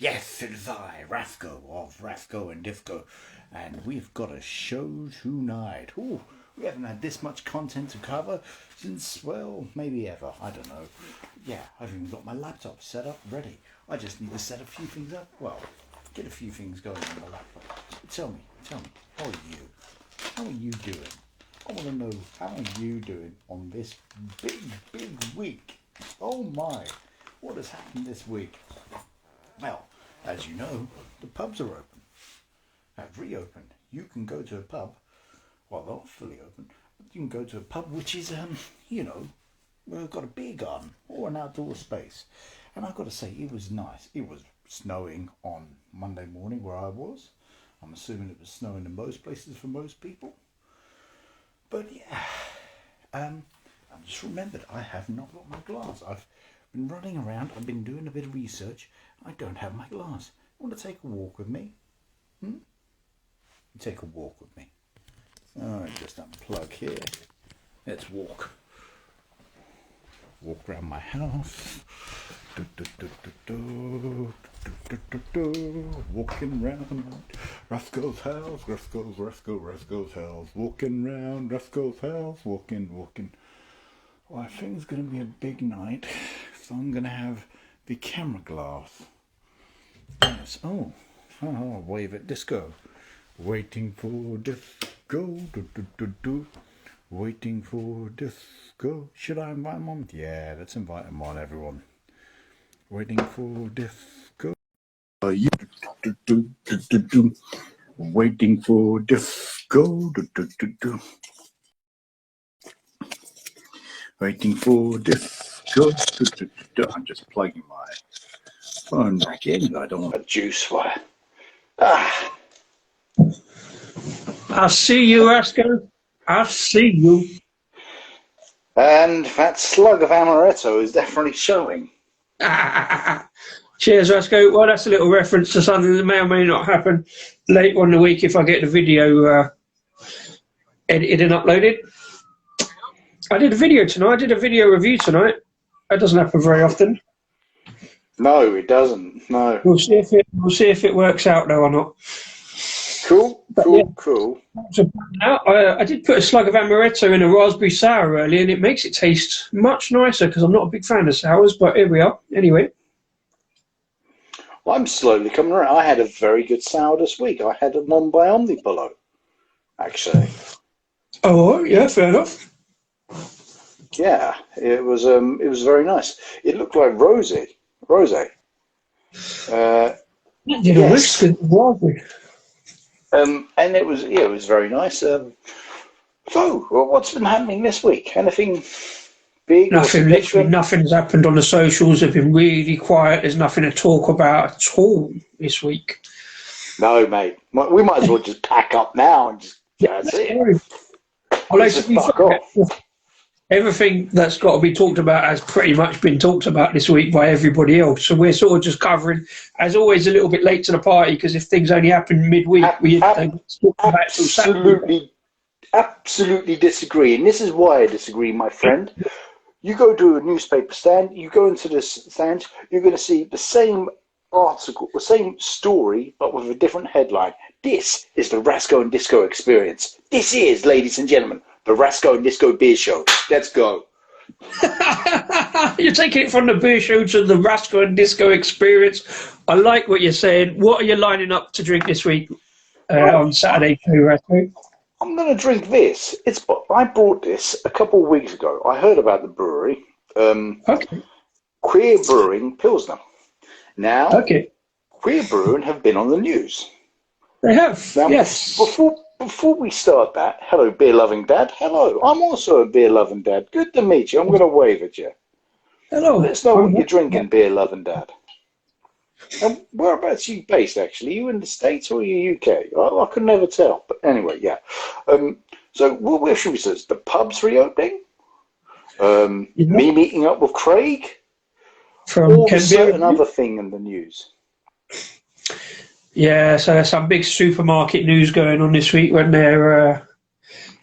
Yes, it is I, Rasko of Rasko and Disco, and we've got a show tonight. Ooh, we haven't had this much content to cover since, well, maybe ever. I don't know. Yeah, I've even got my laptop set up, ready. I just need to set a few things up. Well, get a few things going on the laptop. Tell me, how are you? How are you doing? I want to know, how are you doing on this big week? Oh my, what has happened this week? Well, as you know, the pubs are open. Have reopened. You can go to a pub, well, they're not fully open, but you can go to a pub which is, got a beer garden or an outdoor space. And I've got to say, it was nice. It was snowing on Monday morning where I was. I'm assuming it was snowing in most places for most people. But yeah, I just remembered I have not got my glass. I've been running around, I've been doing a bit of research. I don't have my glass. You want to take a walk with me? Take a walk with me. Just unplug here. Let's walk. Walk around my house. Walking round Rasko's house. Rasko's house. Walking round Rasko's house. Walking. Well, I think it's going to be a big night, so I'm going to have the camera glass. Yes. Oh, wave at disco. Waiting for disco. Waiting for disco. Should I invite them on? Yeah, let's invite them on, everyone. Waiting for disco. You waiting for disco. Waiting for disco. I'm just plugging my phone back in. I don't want a juice fire. I see you, Rasko. I see you. And that slug of amaretto is definitely showing. Cheers, Rasko. Well, that's a little reference to something that may or may not happen later on in the week if I get the video edited and uploaded. I did a video tonight. I did a video review tonight. That doesn't happen very often. No, it doesn't. No. We'll see if it works out though or not. Cool. So, I did put a slug of amaretto in a raspberry sour earlier, and it makes it taste much nicer because I'm not a big fan of sours. But here we are. Anyway. Well, I'm slowly coming around. I had a very good sour this week. I had a Mumbai Omnipolo, actually. Oh, yeah, fair enough. Yeah, it was very nice. It looked like rose. Yes. And it was very nice. So, what's been happening this week? Anything big? Nothing. Literally nothing's happened on the socials. They've been really quiet. There's nothing to talk about at all this week. No, mate. We might as well just pack up now and just that's it. Everything that's got to be talked about has pretty much been talked about this week by everybody else. So we're sort of just covering, as always, a little bit late to the party because if things only happen midweek, we don't talk about it till Saturday. Absolutely disagree. And this is why I disagree, my friend. You go to a newspaper stand, you go into this stand, you're going to see the same article, the same story, but with a different headline. This is the Rasko and Disco experience. This is, ladies and gentlemen, the Rasko and Disco beer show. Let's go. You're taking it from the beer show to the Rasko and Disco experience. I like what you're saying. What are you lining up to drink this week on Saturday too, Rasko? I'm going to drink this. I bought this a couple of weeks ago. I heard about the brewery. Queer Brewing Pilsner. Now, Queer Brewing have been on the news. They have, now, yes. Before we start that, hello, beer-loving dad. Hello, I'm also a beer-loving dad. Good to meet you. I'm going to wave at you. Hello. Let us know what you're drinking, beer-loving dad. And whereabouts are you based, actually? Are you in the States or are you UK? I could never tell. But anyway, yeah. So where should we start? The pub's reopening? Me meeting up with Craig? Or a certain other thing in the news? Yeah, so there's some big supermarket news going on this week when they're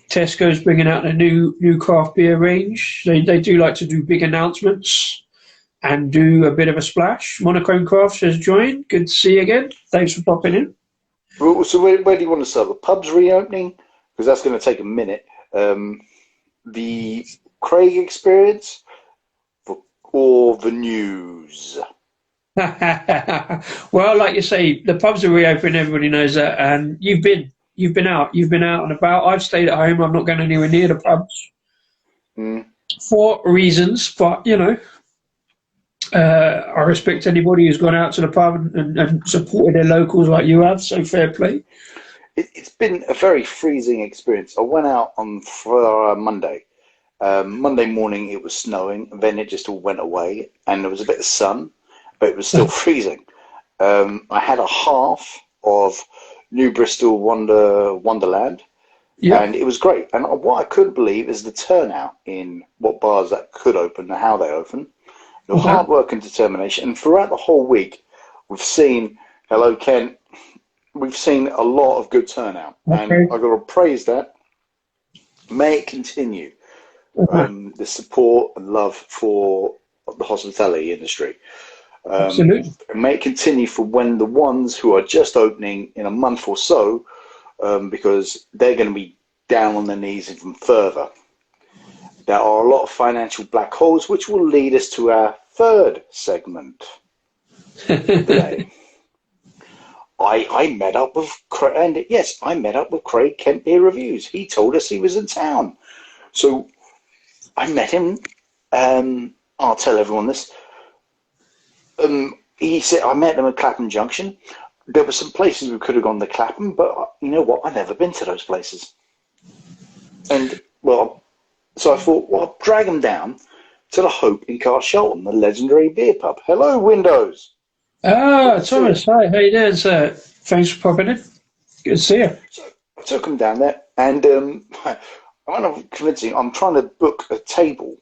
Tesco's bringing out a new craft beer range. They do like to do big announcements. and do a bit of a splash. Monochrome Crafts has joined. Good to see you again. Thanks for popping in. So where do you want to start? The pub's reopening? Because that's going to take a minute. The Craig experience or the news? Well, like you say, the pubs are reopening. Everybody knows that, and you've been out and about. I've stayed at home. I'm not going anywhere near the pubs for reasons, but I respect anybody who's gone out to the pub and supported their locals like you have. So fair play. It's been a very freezing experience. I went out for Monday. Monday morning it was snowing, then it just all went away, and there was a bit of sun, but it was still freezing. I had a half of New Bristol Wonderland, and it was great. And what I couldn't believe is the turnout in what bars that could open and how they open. The hard work and determination. And throughout the whole week, we've seen, hello Kent, we've seen a lot of good turnout. And I've got to praise that. May it continue. The support and love for the hospitality industry. Absolutely. May it continue for when the ones who are just opening in a month or so, because they're going to be down on their knees even further. There are a lot of financial black holes, which will lead us to our third segment today. I met up with Craig, and yes, I met up with Craig Kent Beer Reviews. He told us he was in town. So I met him. I'll tell everyone this. He said I met him at Clapham Junction. There were some places we could have gone to Clapham, but you know what? I've never been to those places. And, well, so I thought, well, I'll drag him down to the Hope in Carshalton, the legendary beer pub. Hello, Windows. Thomas, hi, how you doing, sir? Thanks for popping in. Good to see you. So I took him down there, and I'm convincing. I'm trying to book a table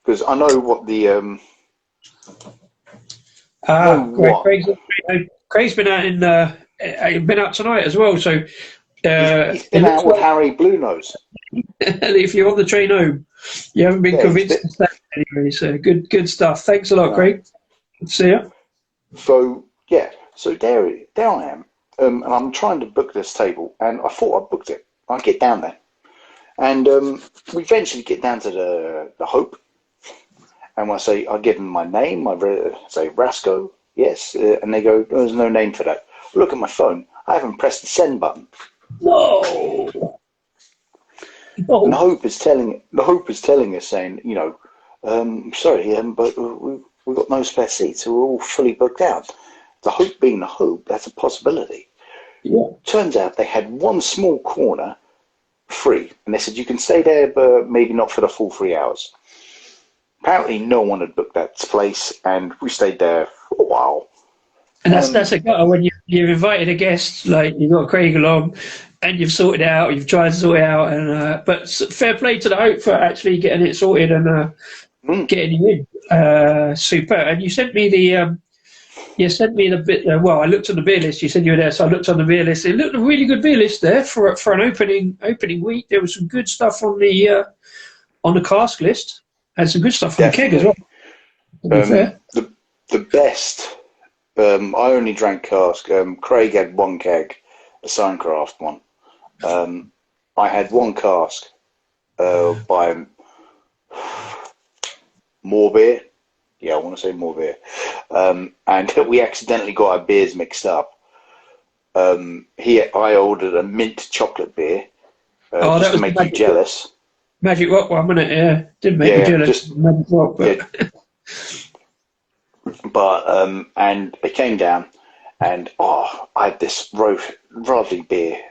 because I know what the Craig's been out been out tonight as well. So he's been out with Harry Bluenose. If you're on the train home, you haven't been convinced to stay anyway. So good stuff. Thanks a lot, Craig. Good to see you. So there I am, and I'm trying to book this table, and I thought I booked it. I get down there, and we eventually get down to the Hope, and I give them my name. I say Rasko, yes, and they go, "There's no name for that." I look at my phone. I haven't pressed the send button. No. And the Hope is telling us, saying, sorry, but we've got no spare seats, so we're all fully booked out. The Hope being the Hope, that's a possibility. Yeah. Turns out they had one small corner free, and they said you can stay there, but maybe not for the full 3 hours. Apparently, no one had booked that place, and we stayed there for a while. And that's a gutter when you've invited a guest, like you've got Craig along, and you've sorted it out, you've tried to sort it out, and but fair play to the Hope for actually getting it sorted and getting you in. Super. And you sent me the bit. Well, I looked on the beer list. You said you were there, so I looked on the beer list. It looked a really good beer list there for an opening week. There was some good stuff on the cask list, and some good stuff on the keg as well. The best. I only drank cask. Craig had one keg, a Suncraft one. I had one cask by more beer. Yeah, I want to say more beer. And we accidentally got our beers mixed up. I ordered a mint chocolate beer just to make you jealous. Magic Rock one, wasn't it? Yeah, didn't make me jealous. Magic Rock, but... But and it came down, and I had this lovely beer,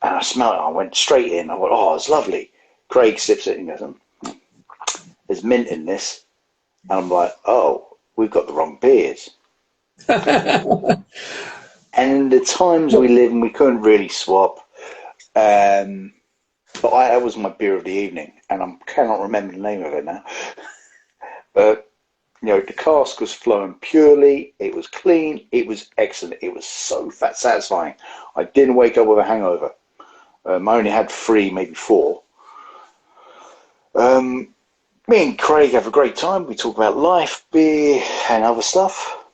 and I smelled it. I went straight in. I went, it's lovely. Craig sips it and goes, there's mint in this, and I'm like, we've got the wrong beers. And the times we live in, we couldn't really swap. But that was my beer of the evening, and I cannot remember the name of it now. But the cask was flowing purely. It was clean. It was excellent. It was so satisfying. I didn't wake up with a hangover. I only had 3, maybe 4. Me and Craig have a great time. We talk about life, beer, and other stuff.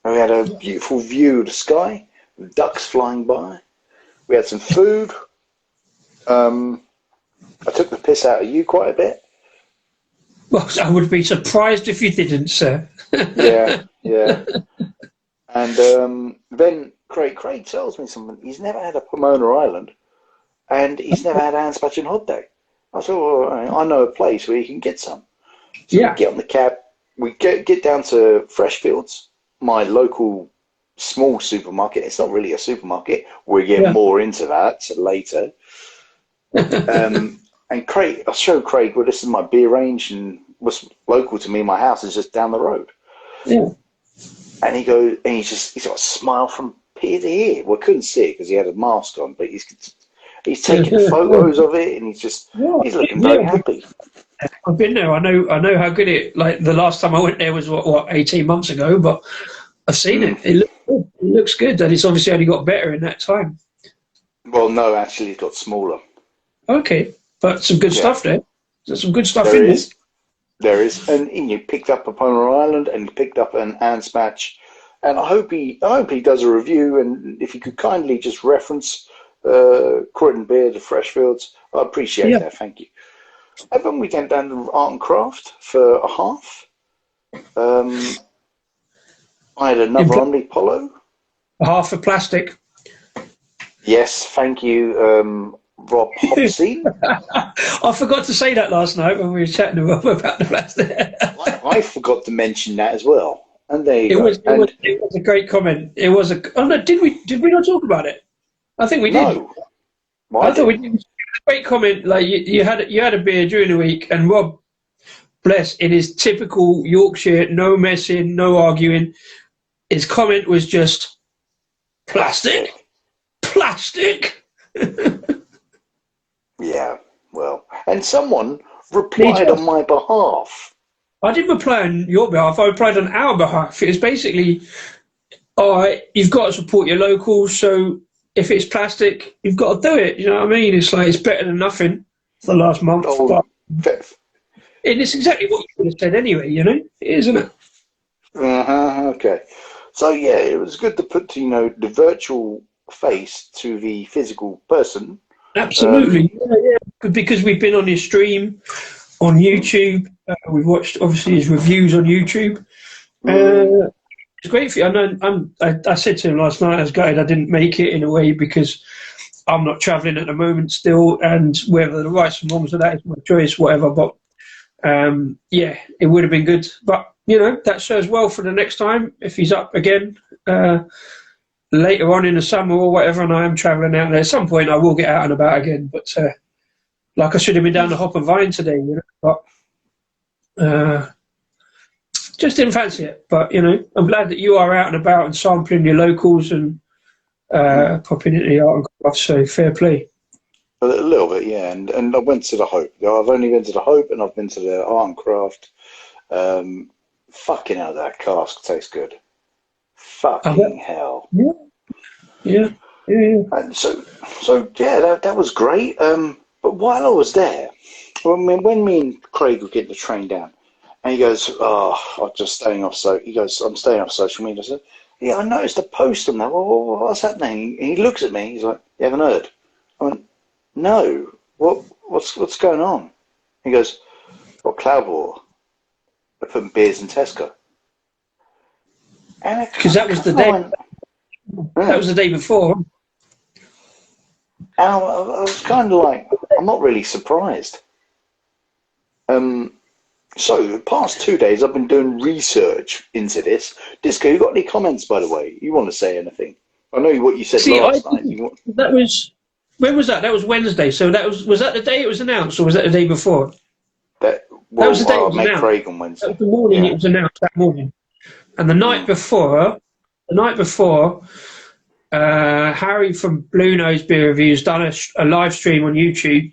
And we had a beautiful view of the sky, with ducks flying by. We had some food. I took the piss out of you quite a bit. Well, I would be surprised if you didn't, sir. Yeah. And then Craig tells me something. He's never had a Pomona Island, and he's never had a handspatch and hot dog. I said, well, I know a place where you can get some. So we get on the cab. We get down to Freshfields, my local small supermarket. It's not really a supermarket. We'll get more into that later. And Craig, I'll show Craig, well, this is my beer range, and what's local to me, my house is just down the road. Yeah. And he goes, and he's got a smile from ear to ear. Well, I couldn't see it because he had a mask on, but he's taking photos of it, and he's looking very happy. I've been there. I know how good it. Like the last time I went there was what 18 months ago, but I've seen it. It looks good, and it's obviously only got better in that time. Well, no, actually, it got smaller. Okay, but some good stuff there. There's some good stuff there in is. There is, and you picked up a Pomona Island, and you picked up an Anspatch, and I hope he does a review, and if you could kindly just reference Croydon Beer, the Freshfields, I appreciate that. Thank you. And then we went down to Art and Craft for a half. I had another Omni Polo. A half of plastic. Yes, thank you, Rob Hopsey. I forgot to say that last night when we were chatting to Rob about the plastic. I forgot to mention that as well. And there you go. It was a great comment. It was a. Oh no, did we not talk about it? I think we did. No. I thought we did. Great comment. Like you had a beer during the week, and Rob, bless, in his typical Yorkshire, no messing, no arguing, his comment was just plastic. Yeah, well, and someone replied on my behalf. I didn't reply on your behalf. I replied on our behalf. It was basically, you've got to support your locals. So if it's plastic, you've got to do it. You know what I mean? It's like it's better than nothing for the last month. But it's exactly what you would have said anyway. You know, isn't it? Okay. So yeah, it was good to put the virtual face to the physical person. Absolutely, because we've been on his stream on YouTube. We've watched obviously his reviews on YouTube. It's great for you. I know. I said to him last night, I was gutted I didn't make it in a way because I'm not travelling at the moment still, and whether the rights and wrongs of that is my choice, whatever. But it would have been good. But that serves well for the next time if he's up again. Later on in the summer or whatever, and I am travelling out there. At some point, I will get out and about again. But like I should have been down to Hop and Vine today, but just didn't fancy it. But I'm glad that you are out and about and sampling your locals and popping into the Art and Craft. So fair play. A little bit, yeah. And I went to the Hope. I've only been to the Hope, and I've been to the Art and Craft. Fucking hell, that cask tastes good. Fucking hell. Yeah. And so yeah, that was great. But while I was there, when me and Craig were getting the train down, and he goes, I'm just staying off. So he goes, I'm staying off social media. I said, yeah, I noticed a post on that. Well, what's happening? And he looks at me. He's like, you haven't heard? I went, no. What's going on? He goes, well, Cloudwater. They're putting beers in Tesco. Because that was the day. That was the day before. And I was kind of like, I'm not really surprised. So the past 2 days, I've been doing research into this. Disco, you got any comments, by the way? You want to say anything? I know what you said last night. That was, when was that? That was Wednesday. So was that the day it was announced, or was that the day before? That was the day it was announced. Craig on Wednesday. That was the morning it was announced, that morning. And the night before, Harry from Blue Nose Beer Reviews done a live stream on YouTube,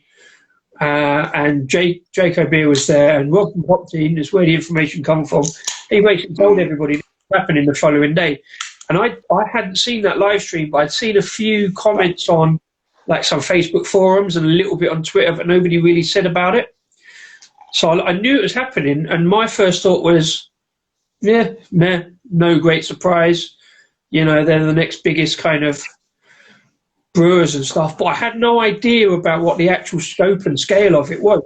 and Jake O'Beer was there, and Rob from Hop Team, that's where the information come from. He basically told everybody what happened the following day. And I hadn't seen that live stream, but I'd seen a few comments on like some Facebook forums and a little bit on Twitter, but nobody really said about it. So I knew it was happening, and my first thought was, yeah, meh, no great surprise. You know, they're the next biggest kind of brewers and stuff, but I had no idea about what the actual scope and scale of it was.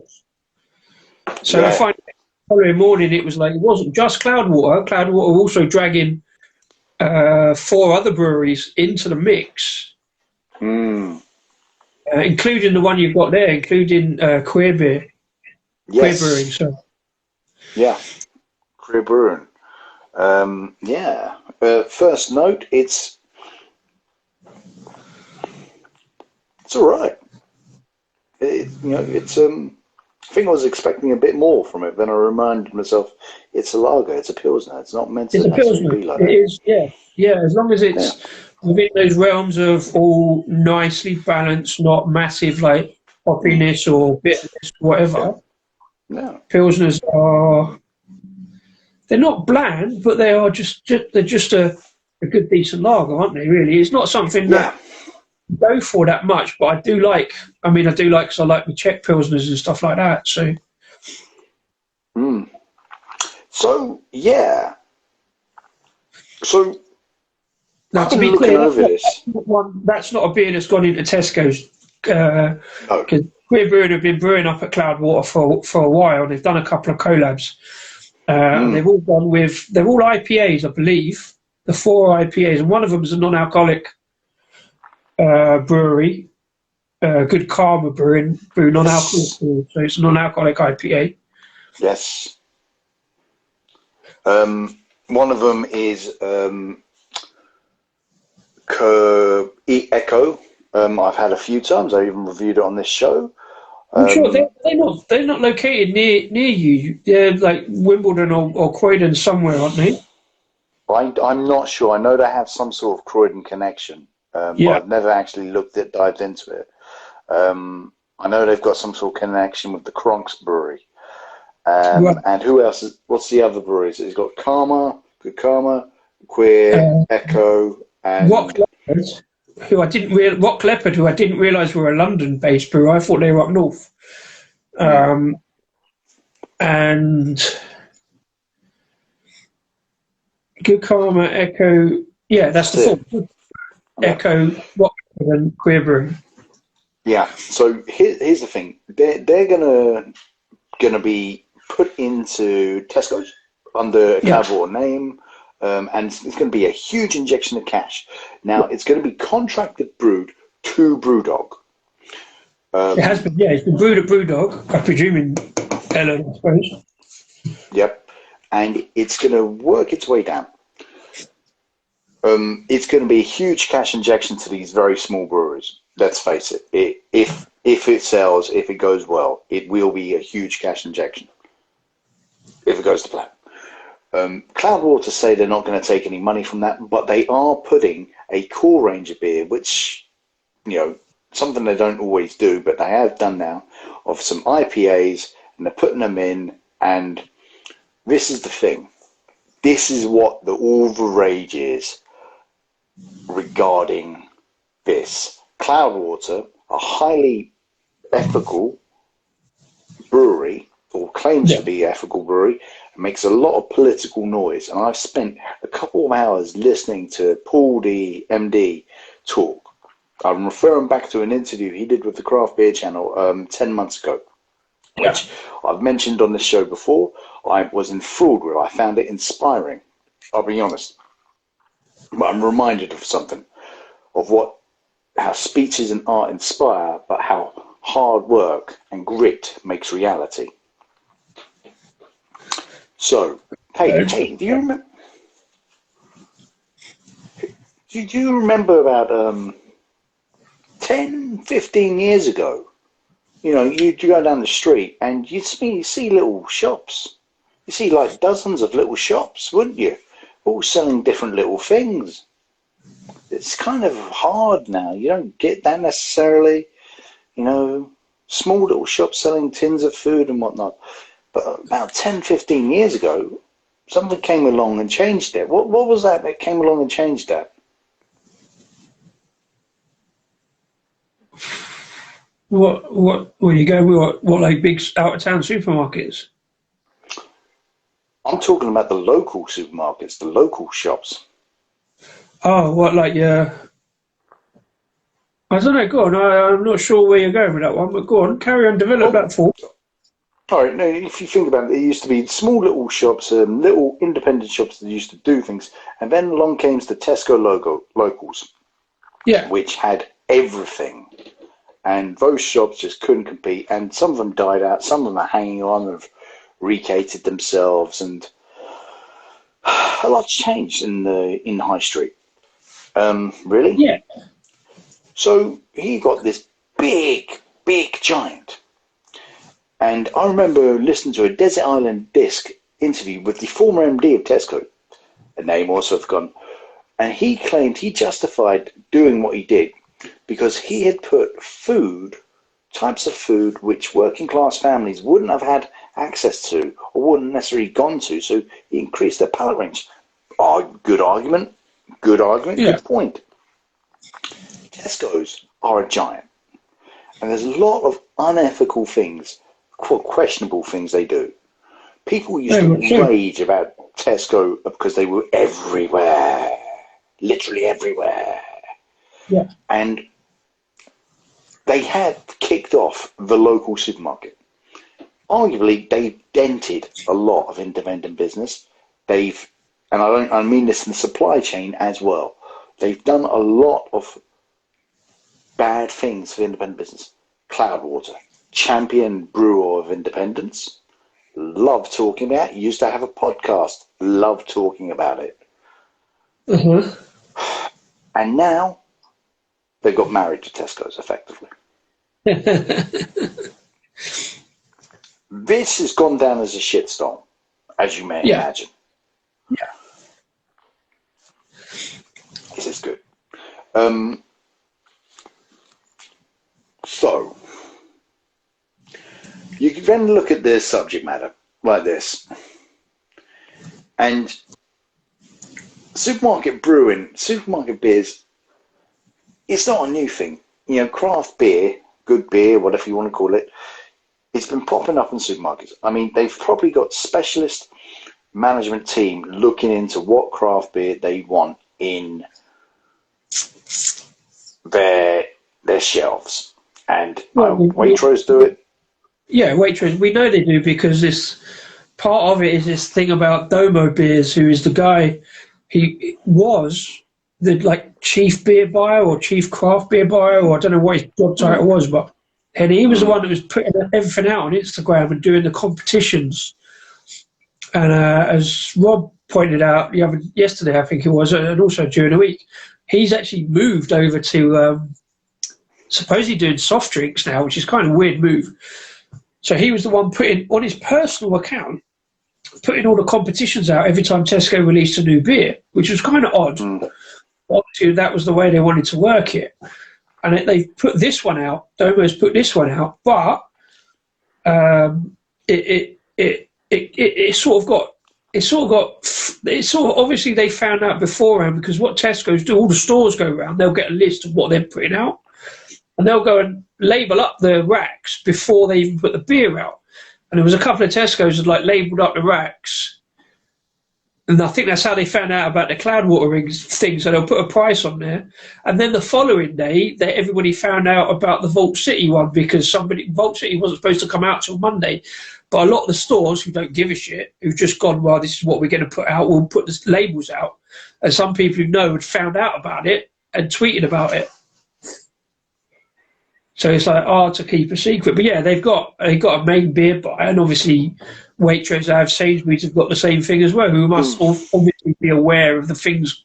So I find the following morning it was like, it wasn't just Cloudwater. Cloudwater were also dragging 4 other breweries into the mix, including the one you've got there, including Queer Beer. Yes. Queer Brewing, so. Yeah, Queer Brewing. First note, it's all right. It's I think I was expecting a bit more from it. Then I reminded myself, it's a lager, it's a pilsner. It's not meant to be like that. It is, yeah. As long as it's within those realms of all nicely balanced, not massive like hoppiness or bitterness, whatever. Yeah. Pilsners they're not bland, but they are just a good decent lager, aren't they? Really, it's not something that I go for that much, but I do like. I mean, I do like because I like the Czech pilsners and stuff like that. So. So yeah. So now, to be clear, that's not a beer that's gone into Tesco's. Because Queer Brewing have been brewing up at Cloudwater for a while. They've done a couple of collabs. They've all they're all IPAs, I believe. The 4 IPAs, and one of them is a non-alcoholic brewery. Good Karma brew non-alcoholic, so it's a non-alcoholic IPA. Yes. One of them is Echo. I've had a few times. I even reviewed it on this show. I'm sure they're not located near you. They're like Wimbledon or Croydon somewhere, aren't they? I'm not sure. I know they have some sort of Croydon connection, but I've never actually dived into it. I know they've got some sort of connection with the Kronks Brewery. And who else? What's the other breweries? He's got Good Karma, Queer, Echo, and Rock Leopard, who I didn't realise were a London-based brewer. I thought they were up north. And Good Karma, Echo, that's the 4. Echo, Rock Leopard, and Queer Brew. Yeah. So here's the thing: they're gonna be put into Tesco's under a Cloudwater name, and it's going to be a huge injection of cash. Now, it's going to be contracted brewed to Brewdog. It has been, it's been brewed at Brewdog, I presume in Ellen, I suppose. Yep, and it's going to work its way down. It's going to be a huge cash injection to these very small breweries. Let's face it. If it sells, if it goes well, it will be a huge cash injection. If it goes to plan. Cloudwater say they're not going to take any money from that, but they are putting a core range of beer, which, something they don't always do, but they have done now, of some IPAs, and they're putting them in, and this is the thing. This is what all the rage is regarding this. Cloudwater, a highly ethical brewery, or claims to be ethical brewery, and makes a lot of political noise. And I've spent a couple of hours listening to Paul the MD talk. I'm referring back to an interview he did with the Craft Beer Channel 10 months ago, which I've mentioned on this show before. I was enthralled with. I found it inspiring. I'll be honest. But I'm reminded of something, of how speeches and art inspire, but how hard work and grit makes reality. So, hey, do you remember? Do you remember about 10, 15 years ago? You go down the street and you see little shops. You see like dozens of little shops, wouldn't you? All selling different little things. It's kind of hard now. You don't get that necessarily. Small little shops selling tins of food and whatnot. But about 10, 15 years ago, something came along and changed it. What was that came along and changed that? Where you go? What like big out of town supermarkets? I'm talking about the local supermarkets, the local shops. Oh, what like I don't know. Go on. I'm not sure where you're going with that one, but go on. Carry on. Develop that thought. All right. No, if you think about it, there used to be small little shops, little independent shops that used to do things, and then along came the Tesco locals, Yeah. which had everything, and those shops just couldn't compete. And some of them died out. Some of them are hanging on and have recated themselves, and a lot's changed in High Street. Really? Yeah. So he got this big giant. And I remember listening to a Desert Island Disc interview with the former MD of Tesco, a name also forgotten, and he claimed he justified doing what he did because he had put types of food which working class families wouldn't have had access to or wouldn't necessarily gone to, so he increased their palate range. Oh, good argument, Yeah. good point. Tesco's are a giant, and there's a lot of unethical things, questionable things they do. People used to rage about Tesco because they were everywhere, literally everywhere. Yeah. And they had kicked off the local supermarket. Arguably, they've dented a lot of independent business. And I mean this in the supply chain as well. They've done a lot of bad things for independent business. Cloudwater, champion brewer of independence, love talking about it. Used to have a podcast, love talking about it. Mm-hmm. And now they got married to Tesco's effectively. This has gone down as a shitstorm, as you may imagine. Yeah. This is good. So, you can then look at the subject matter like this. And supermarket brewing, supermarket beers, it's not a new thing. You know, craft beer, good beer, whatever you want to call it, it's been popping up in supermarkets. I mean, they've probably got specialist management team looking into what craft beer they want in their shelves. And Waitrose do it. Yeah, Waitrose. We know they do because this part of it is this thing about Domo Beers, who is the guy. He was the chief beer buyer or chief craft beer buyer, or I don't know what his job title was, and he was the one that was putting everything out on Instagram and doing the competitions. And as Rob pointed out yesterday, I think it was, and also during the week, he's actually moved over to supposedly doing soft drinks now, which is kind of a weird move. So he was the one putting on his personal account, putting all the competitions out every time Tesco released a new beer, which was kind of odd. Obviously, that was the way they wanted to work it. And they put this one out. Domo's put this one out, but obviously they found out beforehand, because what Tesco's do, all the stores go around, they'll get a list of what they're putting out, and they'll go and label up the racks before they even put the beer out. And there was a couple of Tesco's that labelled up the racks, and I think that's how they found out about the Cloudwater thing. So they'll put a price on there, and then the following day, everybody found out about the Vault City one, because Vault City wasn't supposed to come out till Monday. But a lot of the stores who don't give a shit, who've just gone, well, this is what we're going to put out, we'll put the labels out. And some people who know had found out about it and tweeted about it. So it's hard to keep a secret. But yeah, they've got a main beer buyer, and obviously Waitrose have Sainsbury's have got the same thing as well, who must obviously be aware of the things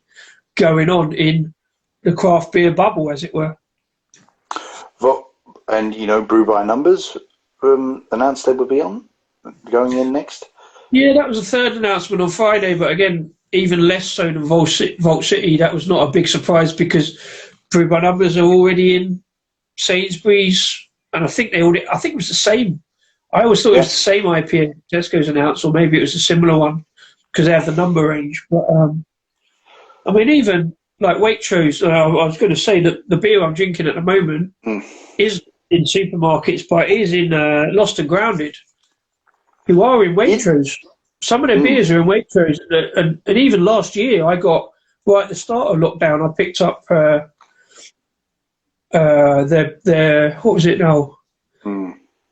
going on in the craft beer bubble, as it were. Well, and Brew by Numbers announced they would be going in next. Yeah, that was the third announcement on Friday, but again, even less so than Vault City. That was not a big surprise, because Brew by Numbers are already in Sainsbury's, and I think it was the same. I always thought it was the same IPA Tesco's announced, or maybe it was a similar one because they have the number range. But I mean, even like Waitrose, I was going to say that the beer I'm drinking at the moment is in supermarkets, but it is in Lost and Grounded, who are in Waitrose. Some of their beers are in Waitrose, and even last year I got, right at the start of lockdown, I picked up their what was it now?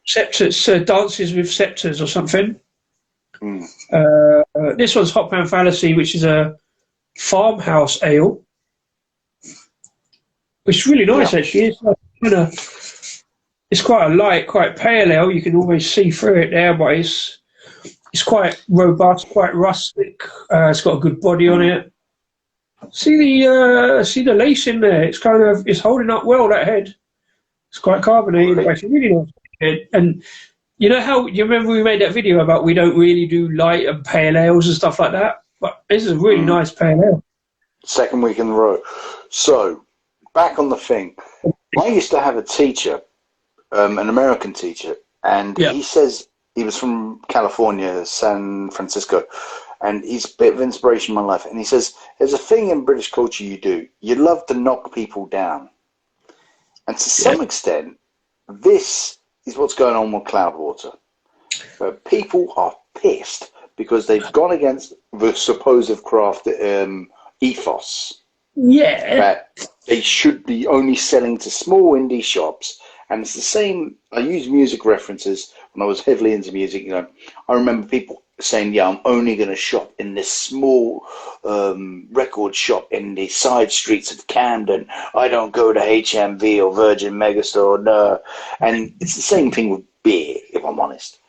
Scepters, Dances with Scepters or something. This one's Hop Pound Fallacy, which is a farmhouse ale, which is really nice actually. It's like it's quite a light, quite pale ale. You can always see through it there, but it's quite robust, quite rustic. It's got a good body on it. See the lace in there. It's holding up well. That head. It's quite carbonated. It's actually really nice. And you know how you remember we made that video about we don't really do light and pale ales and stuff like that. But this is a really nice pale ale. Second week in a row. So back on the thing. I used to have a teacher, an American teacher, and he says he was from California, San Francisco, and he's a bit of inspiration in my life. And he says, there's a thing in British culture you do. You love to knock people down. And to some extent, this is what's going on with Cloudwater. People are pissed because they've gone against the supposed craft ethos. Yeah. That they should be only selling to small indie shops. And it's the same. I use music references when I was heavily into music. You know, I remember people saying, "Yeah, I'm only going to shop in this small record shop in the side streets of Camden. I don't go to HMV or Virgin Megastore." No, and it's the same thing with beer, if I'm honest.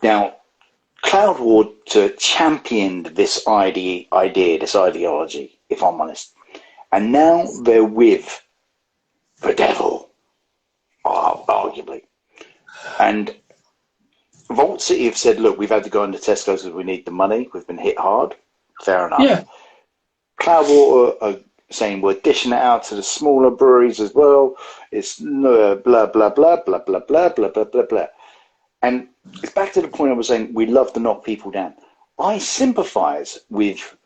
Now, Cloudwater championed this idea, this ideology, if I'm honest, and now they're with the devil, arguably. And Vault City have said, look, we've had to go into Tesco because we need the money. We've been hit hard. Fair enough. Yeah. Cloudwater are saying we're dishing it out to the smaller breweries as well. It's blah, blah, blah, blah, blah, blah, blah, blah, blah, blah, blah. And it's back to the point I was saying, we love to knock people down. I sympathise with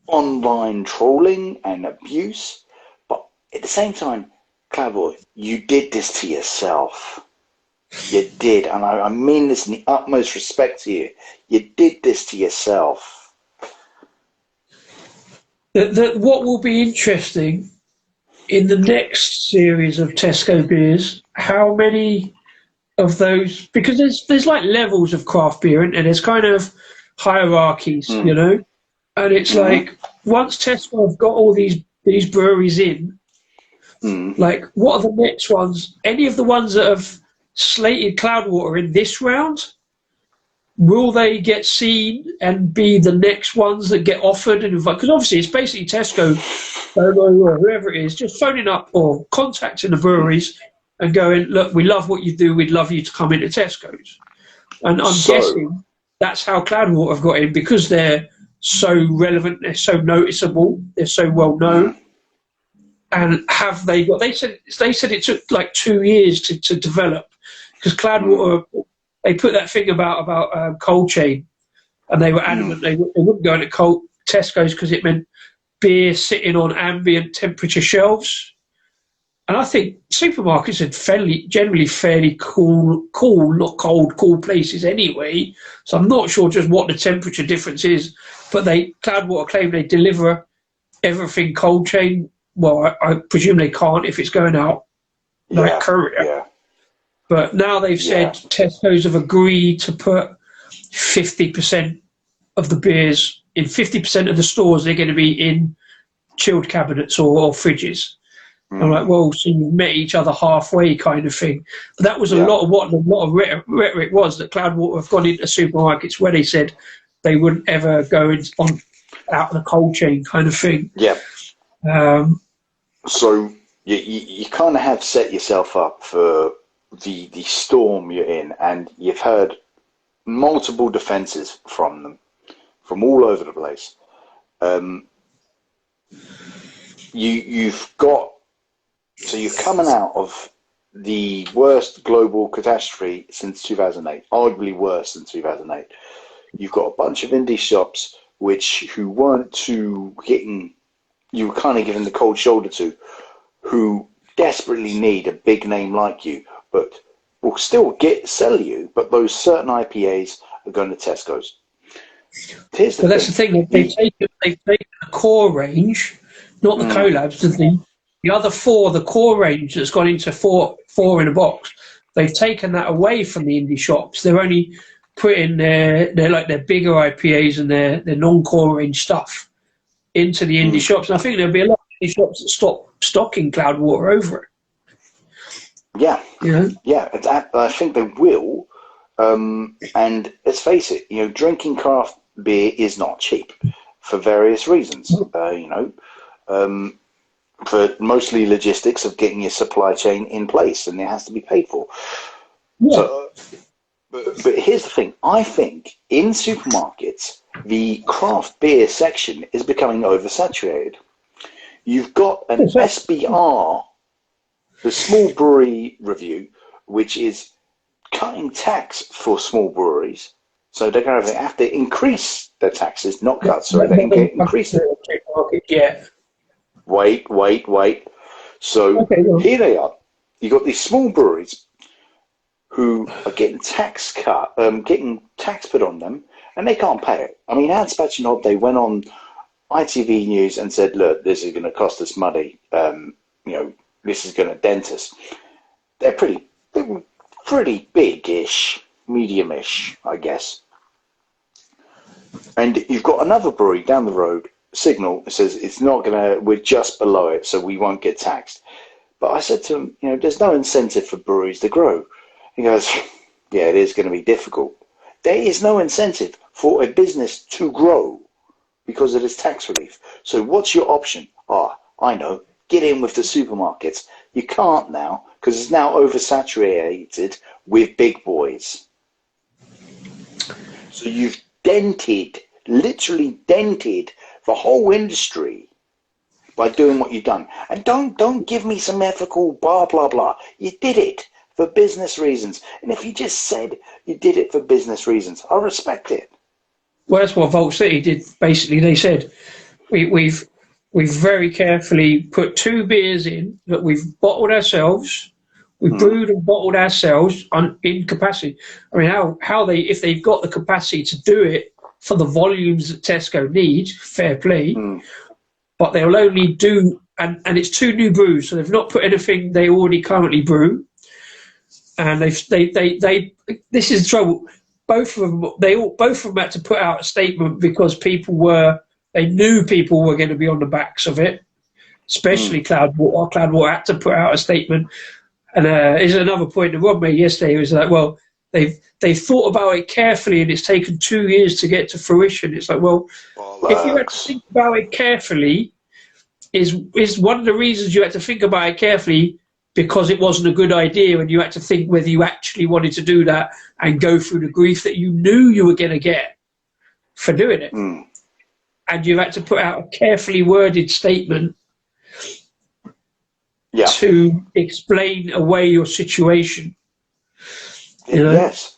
online trolling and abuse, but at the same time, Cloudwater, you did this to yourself. You did, and I mean this in the utmost respect to you. You did this to yourself. What will be interesting in the next series of Tesco beers, how many of those, because there's like levels of craft beer, and there's kind of hierarchies, you know, and it's like once Tesco have got all these breweries in, like what are the next ones? Any of the ones that have slated Cloudwater in this round, will they get seen and be the next ones that get offered? And because obviously it's basically Tesco or whoever it is just phoning up or contacting the breweries and going, look, we love what you do, we'd love you to come into Tesco's. And I'm guessing that's how Cloudwater have got in, because they're so relevant, they're so noticeable, they're so well known. And have they got, they said it took like 2 years to develop, because Cloudwater, they put that thing about cold chain, and they were adamant they wouldn't go into cold Tesco's because it meant beer sitting on ambient temperature shelves. And I think supermarkets are generally fairly cool, not cold, cool places anyway. So I'm not sure just what the temperature difference is, but Cloudwater claim they deliver everything cold chain. Well, I presume they can't if it's going out like courier. Yeah. But now they've said Tesco's have agreed to put 50% of the beers in 50% of the stores. They're going to be in chilled cabinets or fridges. I'm like, well, so you've met each other halfway kind of thing. But that was a lot of rhetoric was that Cloudwater have gone into supermarkets where they said they wouldn't ever go out of the cold chain kind of thing. Yeah. So you kind of have set yourself up for the storm you're in, and you've heard multiple defences from them, from all over the place. So you're coming out of the worst global catastrophe since 2008, arguably worse than 2008. You've got a bunch of indie shops who weren't you were kind of giving the cold shoulder to, who desperately need a big name like you, but will still sell you, but those certain IPAs are going to Tesco's. Here's the But thing. that's the thing. They've taken the core range, not the collabs. The other four, the core range that's gone into four in a box. They've taken that away from the indie shops. They're only putting their bigger IPAs and their non-core range stuff into the indie shops. And I think there'll be a lot of indie shops that stop stocking Cloudwater over it. Yeah, You know? yeah. I think they will. And let's face it, drinking craft beer is not cheap for various reasons. For mostly logistics of getting your supply chain in place, and it has to be paid for. Yeah. So, but here's the thing. I think in supermarkets, the craft beer section is becoming oversaturated. You've got an SBR, the Small Brewery Review, which is cutting tax for small breweries. So they're going to have to increase their taxes, not cut, sorry, they can increase it. Yeah. Wait. So here they are. You've got these small breweries who are getting tax put on them, and they can't pay it. I mean, Hans Spatchenhob, they went on ITV News and said, look, this is going to cost us money. This is going to dent us. They're pretty big-ish, medium-ish, I guess. And you've got another brewery down the road, Signal, says it's not going to, we're just below it, so we won't get taxed. But I said to him, there's no incentive for breweries to grow. He goes, yeah, it is going to be difficult. There is no incentive for a business to grow because it is tax relief. So what's your option? I know, get in with the supermarkets. You can't now because it's now oversaturated with big boys. So you've literally dented the whole industry by doing what you've done. And don't give me some ethical blah, blah, blah. You did it for business reasons. And if you just said you did it for business reasons, I respect it. Well, that's what Vault City did. Basically, they said, we've very carefully put 2 beers in that we've bottled ourselves. We brewed and bottled ourselves in capacity. I mean, if they've got the capacity to do it for the volumes that Tesco need, fair play. But they'll only do, and it's 2 new brews, so they've not put anything they already currently brew. And this is the trouble. Both of them had to put out a statement because they knew people were going to be on the backs of it, especially Cloudwater. Cloudwater had to put out a statement. And here's another point that Rob made yesterday. It was like, well, they've thought about it carefully, and it's taken 2 years to get to fruition. It's like, well, if you had to think about it carefully, is one of the reasons you had to think about it carefully because it wasn't a good idea, and you had to think whether you actually wanted to do that and go through the grief that you knew you were going to get for doing it. And you had to put out a carefully worded statement to explain away your situation. Yes,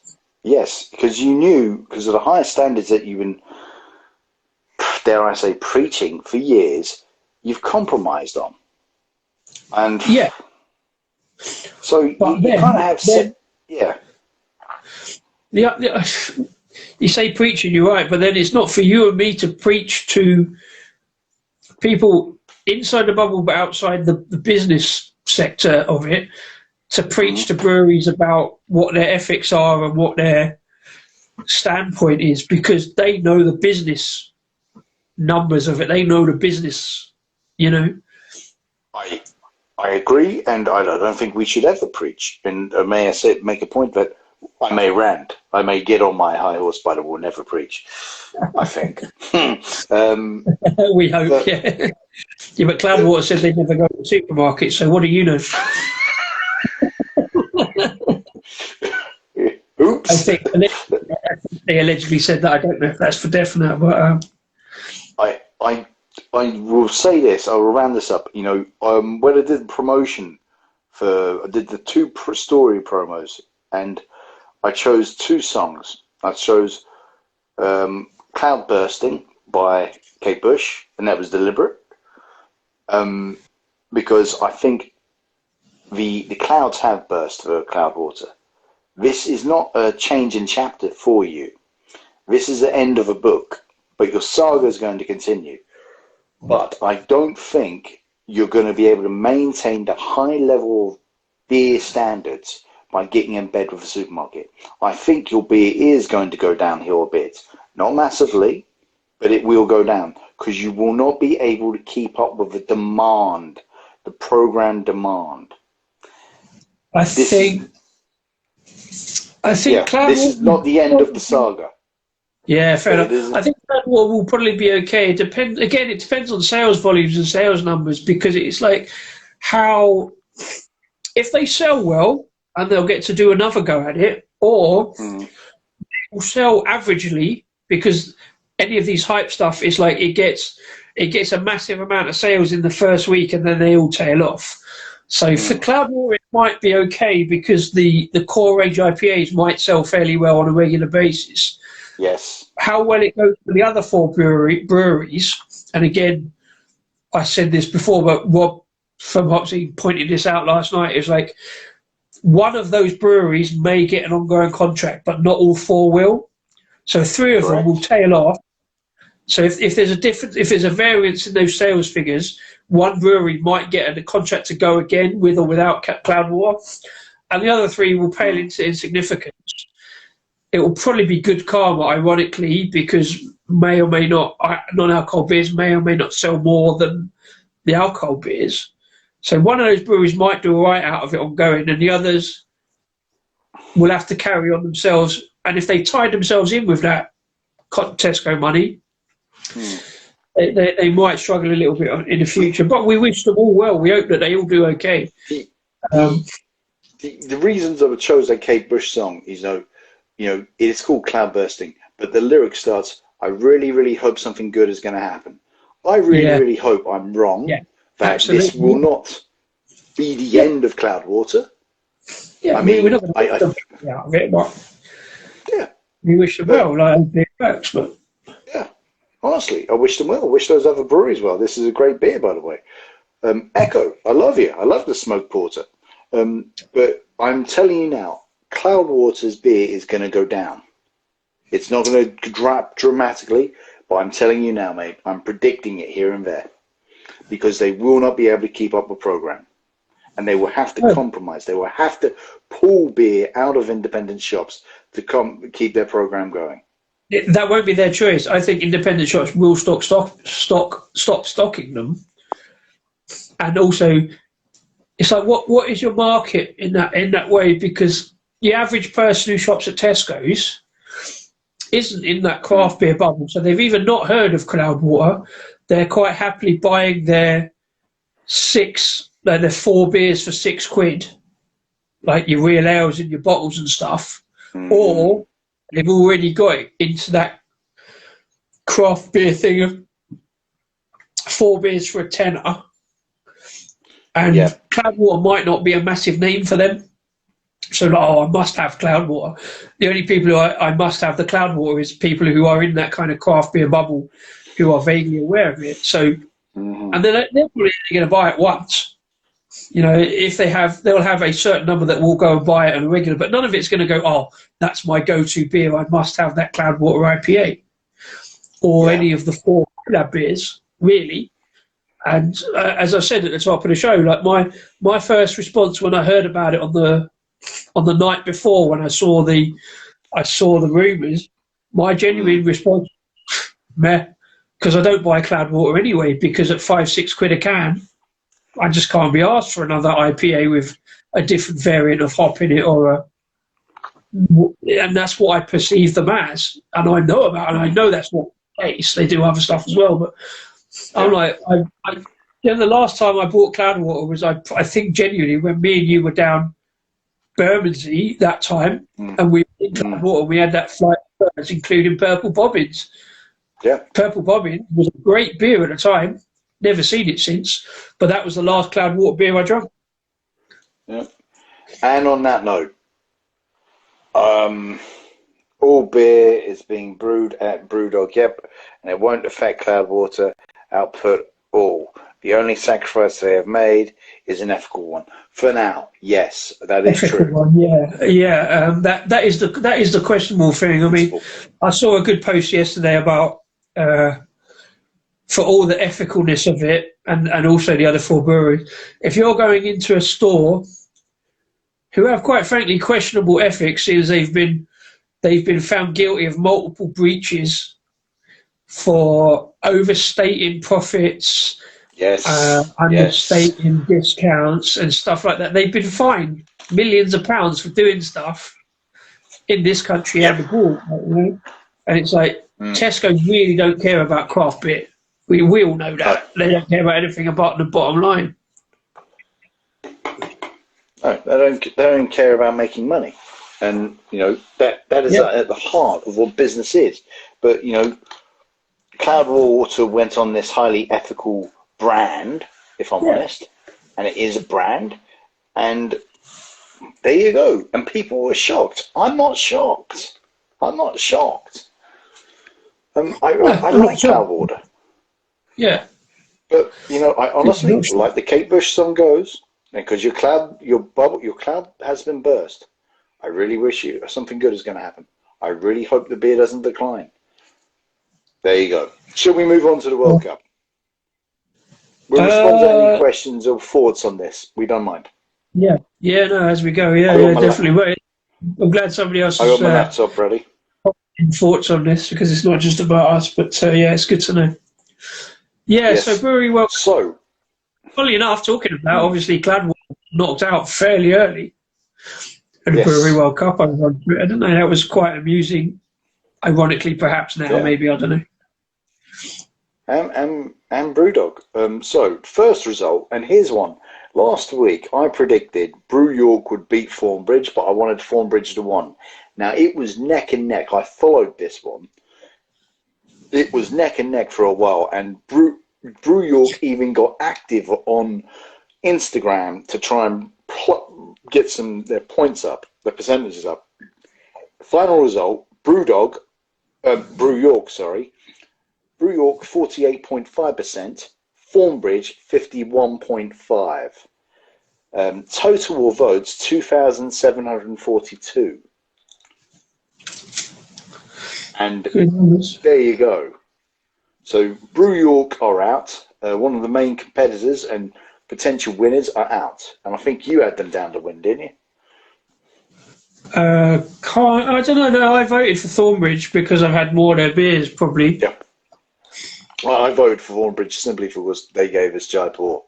because you knew, because of the higher standards that you've been, dare I say, preaching for years, you've compromised on. And so you kind of have you say preaching, you're right, but then it's not for you and me to preach to people inside the bubble but outside the business sector of it, to preach to breweries about what their ethics are and what their standpoint is, because they know the business numbers of it. They know the business, I agree, and I don't think we should ever preach. And may I make a point that I may rant, I may get on my high horse, but I will never preach, I think. We hope, yeah. Yeah, but Cloudwater said they never go to the supermarket, so what do you know? Oops. I think they allegedly said that. I don't know if that's for definite, but I will say this. I will round this up. When I did the promotion I did the 2 story promos, and I chose 2 songs. I chose "Cloudbusting" by Kate Bush, and that was deliberate, because I think the clouds have burst for Cloudwater. This is not a change in chapter for you. This is the end of a book, but your saga is going to continue. But I don't think you're going to be able to maintain the high level of beer standards by getting in bed with a supermarket. I think your beer is going to go downhill a bit. Not massively, but it will go down because you will not be able to keep up with the demand, the program demand. I think Cloudwater, this is not the end of the saga. Yeah, fair enough. I think Cloudwater will probably be okay. It depends on sales volumes and sales numbers, because it's like how, if they sell well and they'll get to do another go at it, or will sell averagely, because any of these hype stuff is like it gets a massive amount of sales in the first week and then they all tail off. So for Cloudwater, it might be okay because the core range IPAs might sell fairly well on a regular basis. Yes. How well it goes for the other four breweries, and again, I said this before, but Rob from Hoxie pointed this out last night, is like one of those breweries may get an ongoing contract, but not all four will. So three of them will tail off. So if there's a difference, if there's a variance in those sales figures, one brewery might get a contract to go again with or without Cloudwater, and the other three will pale into insignificance. It will probably be good karma, ironically, because may or may not, non-alcohol beers may or may not sell more than the alcohol beers. So one of those breweries might do all right out of it ongoing, and the others will have to carry on themselves. And if they tie themselves in with that Tesco money, they might struggle a little bit in the future. But we wish them all well. We hope that they all do okay. The reasons I chose that Kate Bush song is, it's called Cloudbusting, but the lyric starts, I really, really hope something good is going to happen. I really, really hope I'm wrong, that this will not be the end of Cloudwater. Yeah, we're not going to get out of it, but we wish them well. Like, it works, but honestly, I wish them well. I wish those other breweries well. This is a great beer, by the way. Echo, I love you. I love the smoked porter. But I'm telling you now, Cloudwater's beer is going to go down. It's not going to drop dramatically, but I'm telling you now, mate, I'm predicting it here and there, because they will not be able to keep up the program, and they will have to compromise. They will have to pull beer out of independent shops to keep their program going. That won't be their choice. I think independent shops will stop stocking them, and also it's like what is your market in that way? Because the average person who shops at Tesco's isn't in that craft beer bubble, so they've either not heard of Cloudwater, they're quite happily buying their 4 beers for £6, like your real ales in your bottles and stuff, or they've already got it into that craft beer thing of 4 beers for a tenner, and Cloudwater might not be a massive name for them. So, I must have Cloudwater. The only people who I must have the Cloudwater is people who are in that kind of craft beer bubble, who are vaguely aware of it. So, and they're probably going to buy it once. If they have, they'll have a certain number that will go and buy it on a regular, but none of it's going to go, that's my go-to beer. I must have that Cloudwater IPA, or any of the 4 collab beers, really. And as I said at the top of the show, like my first response when I heard about it on the night before, when I saw the rumours, my genuine response, meh, because I don't buy Cloudwater anyway, because at £5-6 a can, I just can't be asked for another IPA with a different variant of hop in it, and that's what I perceive them as, and I know about it, and I know that's what the case. They do other stuff as well, but I'm like, the last time I bought Cloudwater was, I think genuinely, when me and you were down Bermondsey that time, and we were in Cloudwater, we had that flight of birds, including Purple Bobbins. Yeah, Purple Bobbins was a great beer at the time. Never seen it since, but that was the last Cloudwater beer I drank. Yeah, and on that note, all beer is being brewed at Brewdog, and it won't affect Cloudwater output all. The only sacrifice they have made is an ethical one. For now, yes, that is Ethical true. one, yeah. That is the questionable thing. I mean, I saw a good post yesterday about for all the ethicalness of it, and also the other 4 breweries. If you're going into a store who have, quite frankly, questionable ethics, is they've been found guilty of multiple breaches for overstating profits, understating discounts and stuff like that. They've been fined millions of pounds for doing stuff in this country and abroad. You know? And it's like, Tesco really don't care about craft beer. We all know that. They don't care about anything about the bottom line. No, they don't care about making money. And, you know, that is at the heart of what business is. But, you know, Cloudwater went on this highly ethical brand, if I'm honest, and it is a brand, and there you go. And people were shocked. I'm not shocked. I like Cloudwater. Yeah. But, you know, I honestly, like the Kate Bush song goes, because your cloud has been burst. I really wish something good is going to happen. I really hope the beer doesn't decline. There you go. Shall we move on to the World Cup? We'll respond to any questions or thoughts on this. We don't mind. No, as we go. Definitely. Wait, I'm glad somebody else I has got my laptop ready. thoughts on this, because it's not just about us. But it's good to know. So Brewery World Cup. So, funny enough, talking about, obviously, Cloudwater knocked out fairly early at the Brewery World Cup. I was on Twitter, I don't know. That was quite amusing. Ironically, perhaps now, maybe, I don't know. And Brewdog. So, first result, and here's one. Last week, I predicted Brew York would beat Thornbridge, but I wanted Thornbridge to win. Now, it was neck and neck. I followed this one. It was neck and neck for a while, and Brew York even got active on Instagram to try and get their points up, their percentages up. Final result, Brew York 48.5%, Thornbridge 51.5%. Total of votes 2,742. And there you go. So Brew York are out. One of the main competitors and potential winners are out. And I think you had them down to win, didn't you? I don't know. No, I voted for Thornbridge because I've had more of their beers, probably. Yeah. Well, I voted for Thornbridge simply because they gave us Jaipur.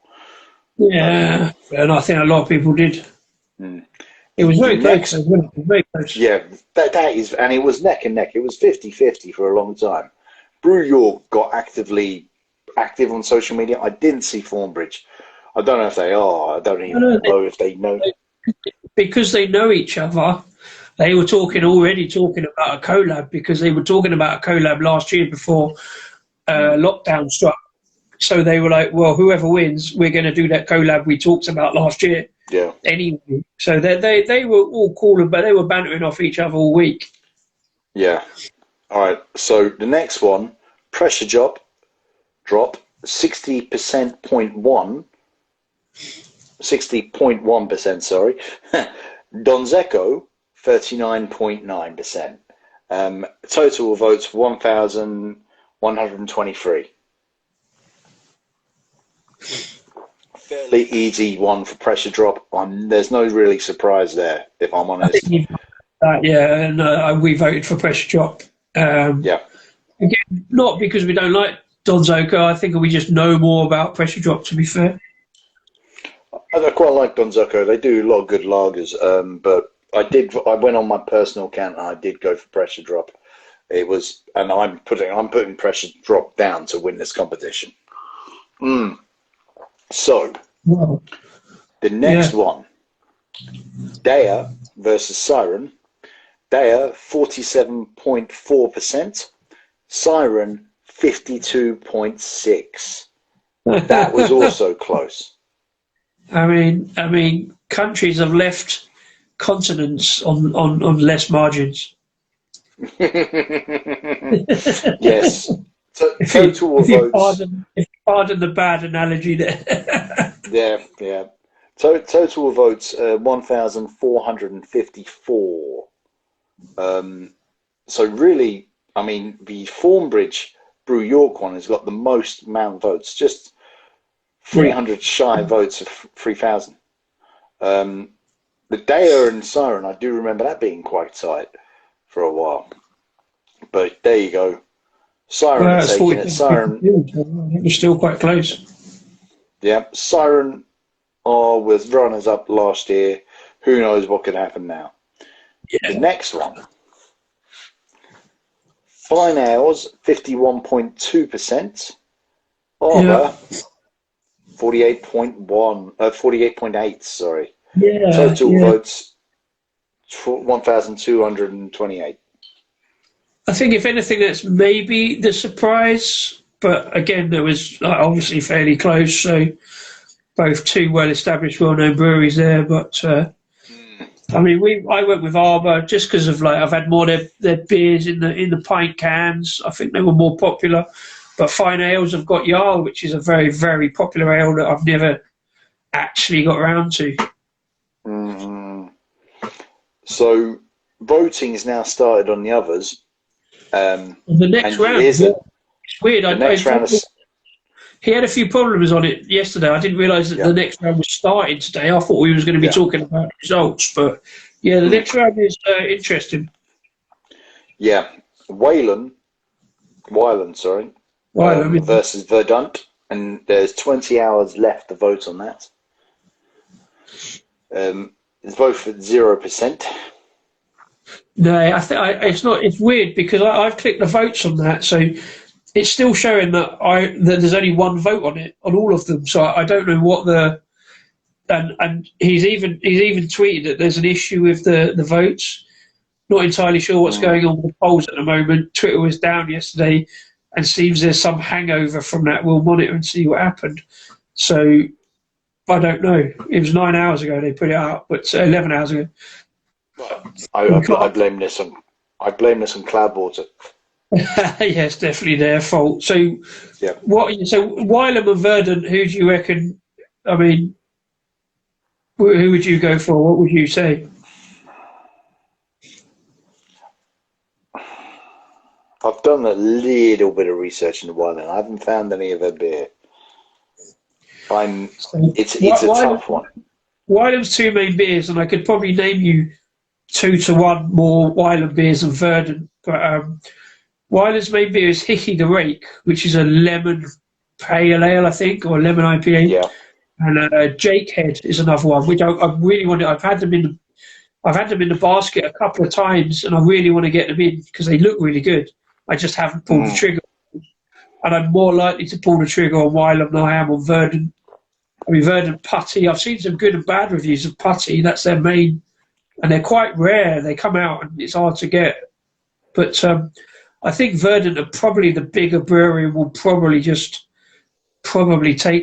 Yeah, and I think a lot of people did. It was very close. Very close. Yeah, that is, and it was neck and neck. It was 50-50 for a long time. Brew York got active on social media. I didn't see Thornbridge. I don't know if they are. I don't even know if they know. Because they know each other, they were already talking about a collab, because they were talking about a collab last year before lockdown struck. So they were like, well, whoever wins, we're going to do that collab we talked about last year. Yeah. Anyway, so they were all cool, but they were bantering off each other all week. Yeah. All right. So the next one, pressure drop 60.1%, sorry. Donzeco 39.9%. Total votes 1,123. Fairly easy one for pressure drop. There's no really surprise there, if I'm honest. We voted for pressure drop. Again, not because we don't like Donzeco. I think we just know more about pressure drop, to be fair. I quite like Donzeco. They do a lot of good lagers, but I went on my personal account and I did go for pressure drop. It was, and I'm putting pressure drop down to win this competition. So, the next one, Daya versus Siren. Daya 47.4%, Siren 52.6%. That was also close. I mean, countries have left continents on less margins. Yes. Total votes. If you Pardon the bad analogy there. Yeah. Total votes 1,454. So really, I mean, the Thornbridge Brew York one has got the most amount of votes, just 300 shy votes of 3,000. The Daya and Siren, I do remember that being quite tight for a while. But there you go. Siren are taking it. Siren. It was still quite close. Yeah, Siren was runners up last year. Who knows what could happen now? Yeah. The next one. Fine Ales, 51.2%. Arbor, 48.8, sorry. Yeah. Total votes, 1,228. I think if anything, that's maybe the surprise. But again, it was obviously fairly close. So both two well-established, well-known breweries there. But I mean, I went with Arbor just because of I've had more their beers in the pint cans. I think they were more popular. But Fine Ales have got Jarl, which is a very, very popular ale that I've never actually got around to. So voting is now started on the others. The next round, it's weird. He had a few problems on it yesterday. I didn't realise that the next round was starting today. I thought we was going to be talking about results, but the next round is interesting. Yeah, Wylam versus Verdant, and there's 20 hours left to vote on that. It's both at 0%. No, it's not. It's weird because I've clicked the votes on that, so it's still showing that there's only one vote on it on all of them. So I don't know what and he's even tweeted that there's an issue with the votes. Not entirely sure what's going on with the polls at the moment. Twitter was down yesterday, and seems there's some hangover from that. We'll monitor and see what happened. So I don't know. It was 9 hours ago they put it out, but 11 hours ago. I blame this on Cloudwater. Yes, definitely their fault. So Wylam and Verdant, who do you reckon? I mean, who would you go for? What would you say? I've done a little bit of research into Wylam. I haven't found any of their beer. It's a tough one. Wylam's two main beers, and I could probably name you 2-1 more Wylam beers than Verdant. But Wylam's main beer is Hickey the Rake, which is a lemon pale ale, I think, or a lemon IPA. Yeah. And Jakehead is another one, which I really want to. I've had them in the basket a couple of times, and I really want to get them in because they look really good. I just haven't pulled the trigger, and I'm more likely to pull the trigger on Wylam than I am on Verdant. I mean, Verdant Putty. I've seen some good and bad reviews of Putty. That's their main, and they're quite rare. They come out and it's hard to get. But I think Verdant are probably the bigger brewery and will probably take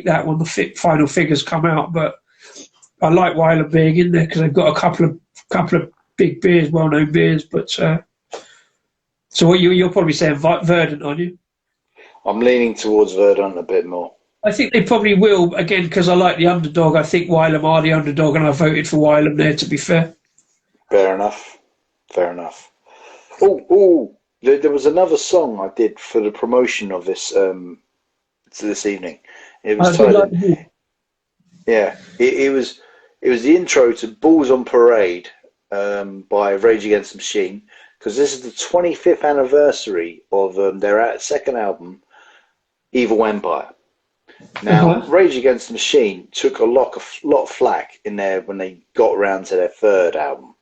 that when the final figures come out. But I like Wylam being in there because they've got a couple of big beers, well-known beers. But so what you're probably saying Verdant, aren't you? I'm leaning towards Verdant a bit more. I think they probably will, again, because I like the underdog. I think Wylam are the underdog, and I voted for Wylam there, to be fair. Fair enough. Oh, there was another song I did for the promotion of this this evening. It was titled, it was the intro to Balls on Parade by Rage Against the Machine, because this is the 25th anniversary of their second album, Evil Empire. Now, Rage Against the Machine took a lot of flack in there when they got around to their third album.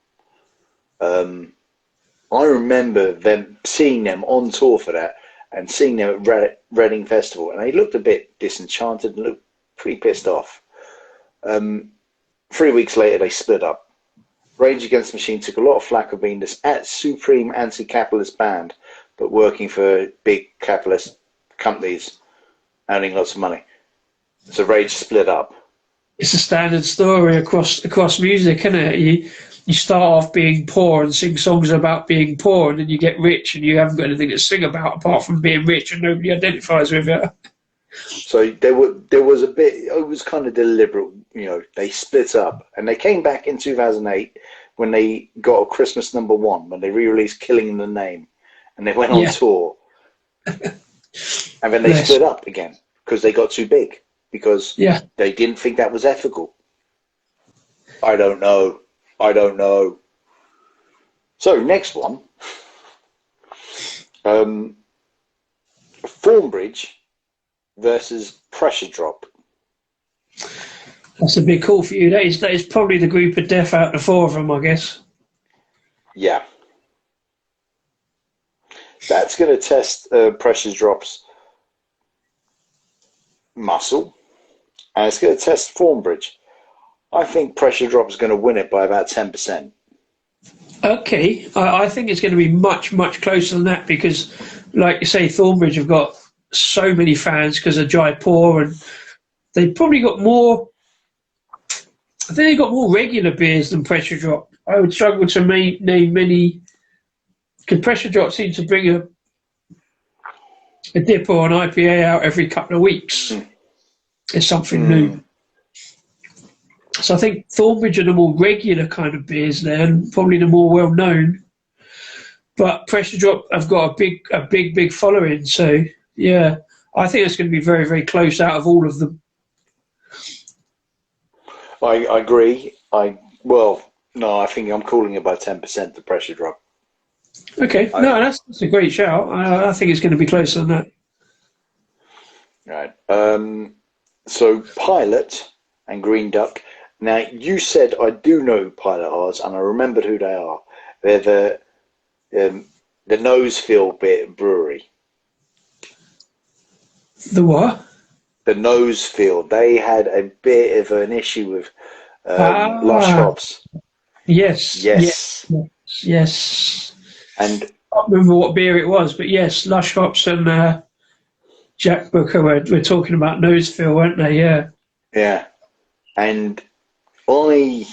I remember seeing them on tour for that and seeing them at Reading Festival, and they looked a bit disenchanted and looked pretty pissed off. 3 weeks later, they split up. Rage Against the Machine took a lot of flack of being this supreme anti-capitalist band, but working for big capitalist companies, earning lots of money. So Rage split up. It's a standard story across music, isn't it? You start off being poor and sing songs about being poor, and then you get rich and you haven't got anything to sing about apart from being rich, and nobody identifies with it. So there was a bit. It was kind of deliberate. You know, they split up and they came back in 2008 when they got a Christmas #1 when they re-released "Killing in the Name," and they went on tour. And then they split up again because they got too big because they didn't think that was ethical. I don't know. So next one, Thornbridge versus Pressure Drop. That's a big call for you. That is probably the group of death out of the four of them, I guess. Yeah. That's going to test Pressure Drop's muscle, and it's going to test Thornbridge. I think Pressure Drop is going to win it by about 10%. Okay, I think it's going to be much, much closer than that because, like you say, Thornbridge have got so many fans because of Jaipur, and they've probably got more. I think they've got more regular beers than Pressure Drop. I would struggle to name many. Because Pressure Drop seems to bring a dip or an IPA out every couple of weeks. It's something new. So I think Thornbridge are the more regular kind of beers there, and probably the more well known. But Pressure Drop have got a big following. So yeah, I think it's going to be very, very close out of all of them. I agree. I think I'm calling it by 10% to Pressure Drop. Okay, that's a great shout. I think it's going to be closer than that. Right. So Pilot and Green Duck. Now you said I do know Pilot Hearts, and I remembered who they are. They're the Nosefield Brewery. The what? The Nosefield. They had a bit of an issue with Lush hops. Yes. And I can't remember what beer it was, but yes, Lush hops and Jack Booker were talking about Nosefield, weren't they? Yeah. Yeah. And I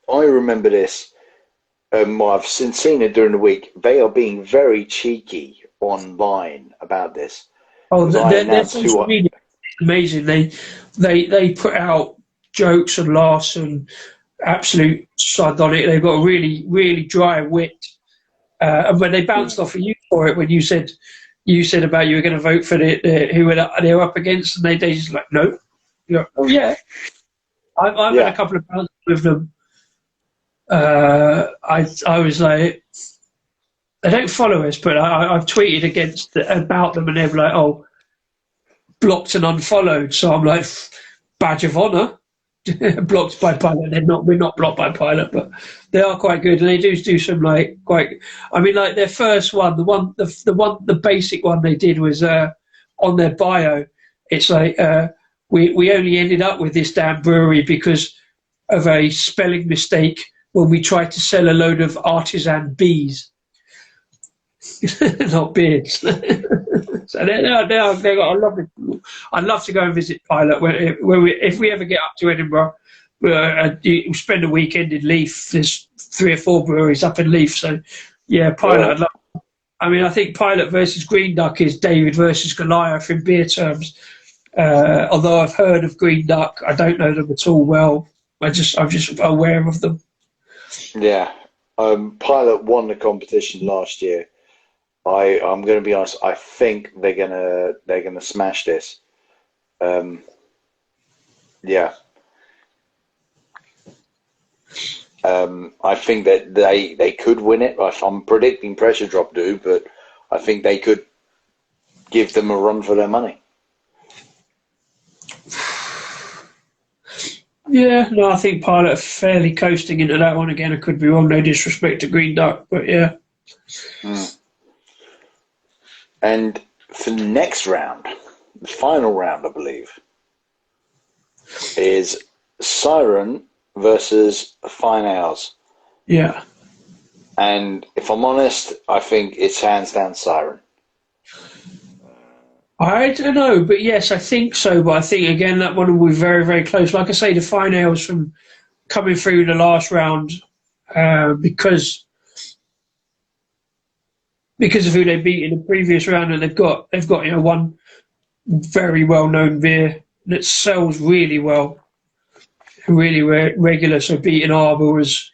remember this. I've seen it during the week. They are being very cheeky online about this. Oh, their social media is amazing. They put out jokes and laughs and absolute sardonic. They've got a really, really dry wit. And when they bounced off of you for it, when you said about you were going to vote for who they were up against, and they just like, no. You're like, oh yeah. I've had a couple of bounces with them. I was like, they don't follow us, but I've tweeted about them, and they're like, oh, blocked and unfollowed. So I'm like, badge of honour. Blocked by Pilot. We're not blocked by Pilot, but they are quite good, and they do some like quite. I mean, like their first one, the basic one they did was on their bio. It's like we only ended up with this damn brewery because of a spelling mistake when we tried to sell a load of artisan bees, not beards. So they got a lovely. I'd love to go and visit Pilot. If we ever get up to Edinburgh, we'll spend a weekend in Leith. There's 3 or 4 breweries up in Leith. So yeah, Pilot. I mean, I think Pilot versus Green Duck is David versus Goliath in beer terms. Although I've heard of Green Duck, I don't know them at all well. I'm just aware of them. Yeah, Pilot won the competition last year. I'm going to be honest. I think they're gonna smash this. Yeah. I think that they could win it. I'm predicting Pressure Drop do, but I think they could give them a run for their money. Yeah, no, I think Pilot are fairly coasting into that one again. I could be wrong. No disrespect to Green Duck, but yeah. And for the next round, the final round, I believe, is Siren versus Fine Ales. Yeah. And if I'm honest, I think it's hands down Siren. I don't know, but yes, I think so. But I think, again, that one will be very, very close. Like I say, the Fine Ales from coming through the last round because of who they beat in the previous round, and they've got one very well-known beer that sells really well, really regular. So beating Arbor was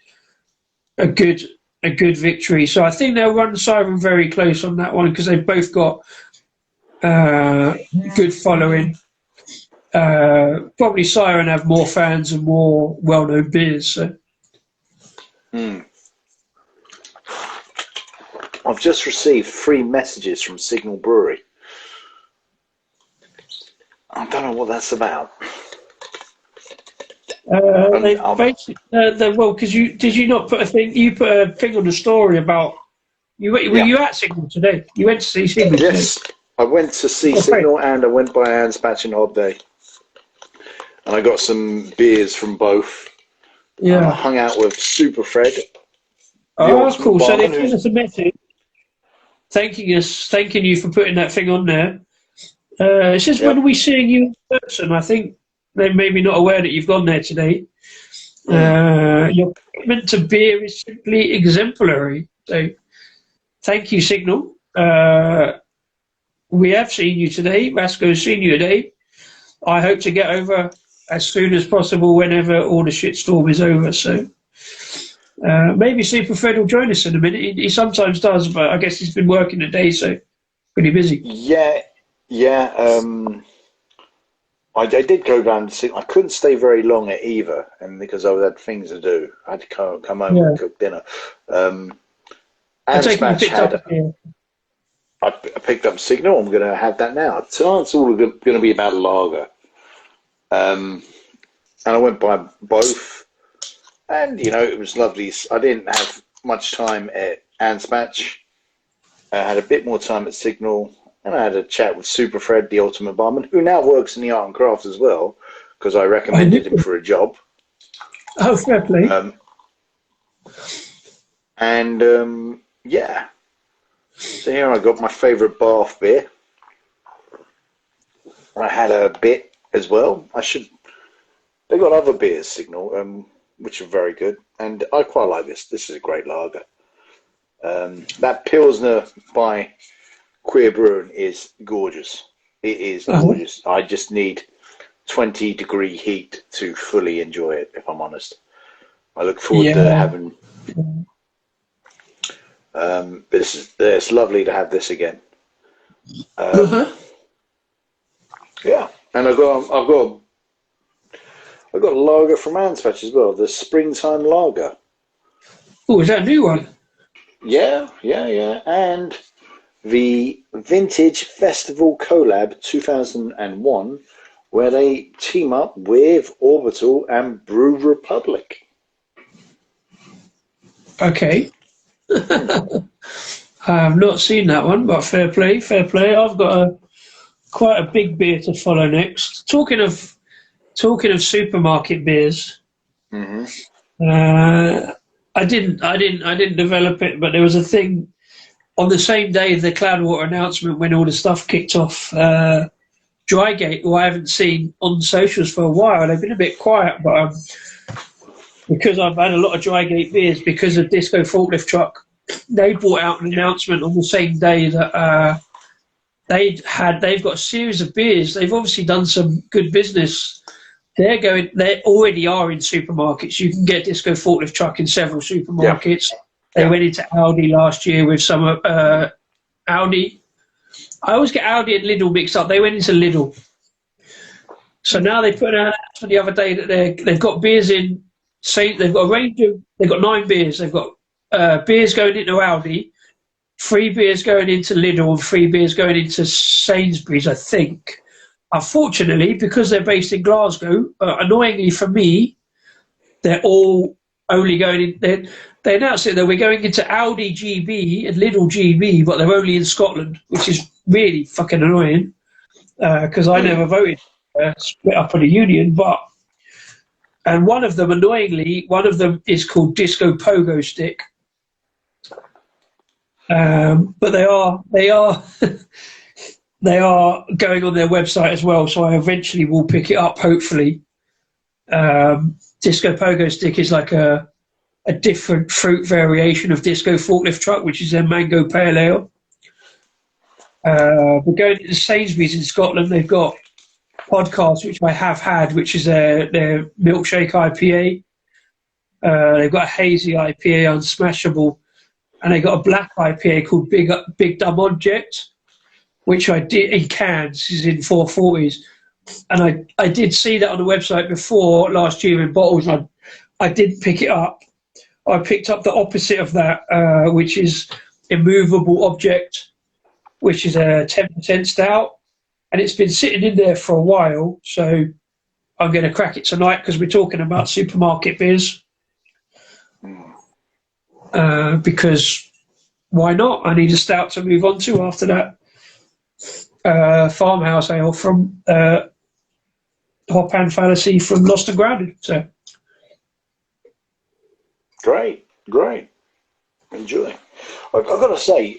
a good victory. So I think they'll run Siren very close on that one because they've both got good following. Probably Siren have more fans and more well-known beers. So. I've just received 3 messages from Signal Brewery. I don't know what that's about. They basically, well, because did you not put a thing? You put a thing on the story about were you at Signal today? You went to see Signal. Yes, today? I went to see Signal and I went by Anne's Patch and Hobday, and I got some beers from both. Yeah, I hung out with Super Fred. Oh, cool! So they sent us a message thanking you for putting that thing on there. It says, when are we seeing you in person? I think they're maybe not aware that you've gone there today. Your commitment to beer is simply exemplary. So thank you, Signal. We have seen you today. Rasko's seen you today. I hope to get over as soon as possible whenever all the shitstorm is over. So maybe Super Fred will join us in a minute. He sometimes does, but I guess he's been working today, so pretty busy. Yeah. I did go down to see. I couldn't stay very long at either, and because I had things to do, I had to come home and cook dinner. I picked up Signal. I'm going to have that now. Tonight's all going to be about lager, and I went by both, and it was lovely. I didn't have much time at Anne's Match. I had a bit more time at Signal. And I had a chat with Super Fred, the ultimate barman, who now works in the art and crafts as well, because I recommended him for a job. Oh, fair play. Yeah. So here I got my favourite Bath beer. I had a bit as well. They got other beers, Signal, which are very good. And I quite like this. This is a great lager. That Pilsner by Queer Brewing is gorgeous. It is gorgeous. I just need 20-degree heat to fully enjoy it, if I'm honest. I look forward to having... It's lovely to have this again. Yeah, and I've got a lager from Anne's Patch as well, the Springtime Lager. Oh, is that a new one? Yeah, and the Vintage Festival Collab 2001, where they team up with Orbital and Brew Republic. Okay. I have not seen that one, but fair play. I've got quite a big beer to follow next. Talking of supermarket beers, I didn't develop it, but there was a thing on the same day the Cloudwater announcement when all the stuff kicked off. Drygate, who I haven't seen on socials for a while, they've been a bit quiet, but because I've had a lot of Drygate beers because of Disco Forklift Truck, they brought out an announcement on the same day that they've got a series of beers. They've obviously done some good business. They already are in supermarkets. You can get Disco Forklift Truck in several supermarkets. Yeah. They went into Aldi last year with some Aldi. I always get Aldi and Lidl mixed up. They went into Lidl. So now they put an announcement the other day that they've got beers in. They've got a range of. They've got 9 beers. They've got beers going into Aldi, 3 beers going into Lidl, and 3 beers going into Sainsbury's, I think. Unfortunately, because they're based in Glasgow, annoyingly for me, they're all only going in. They announced it that we're going into Aldi GB and Lidl GB, but they're only in Scotland, which is really fucking annoying because I never voted split up on a union. And one of them, annoyingly, is called Disco Pogo Stick. But they are they are going on their website as well, so I eventually will pick it up, hopefully. Disco Pogo Stick is like a different fruit variation of Disco Forklift Truck, which is their Mango Pale Ale. But going to Sainsbury's in Scotland, they've got podcasts, which I have had, which is their milkshake IPA. They've got a hazy IPA, Unsmashable, and they got a black IPA called Big Dumb Object, which I did in cans, is in 440s. And I did see that on the website before last year in bottles. I didn't pick it up. I picked up the opposite of that, which is Immovable Object, which is a 10% stout. And it's been sitting in there for a while, so I'm going to crack it tonight because we're talking about supermarket beers. Because why not? I need a stout to move on to after that. Farmhouse ale from Hop and Fallacy from Lost and Grounded. So great. Enjoy. I've got to say,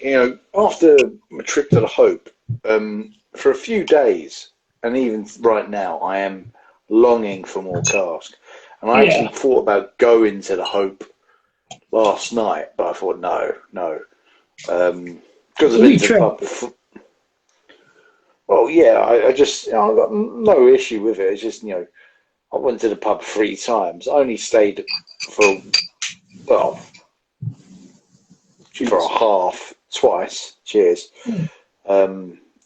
after my trip to the Hope, for a few days, and even right now, I am longing for more cask. And I actually thought about going to the Hope last night, but I thought no, because I've been to the pub. Well, yeah, I just, I've got no issue with it. It's just, I went to the pub 3 times. I only stayed for a half twice. Cheers.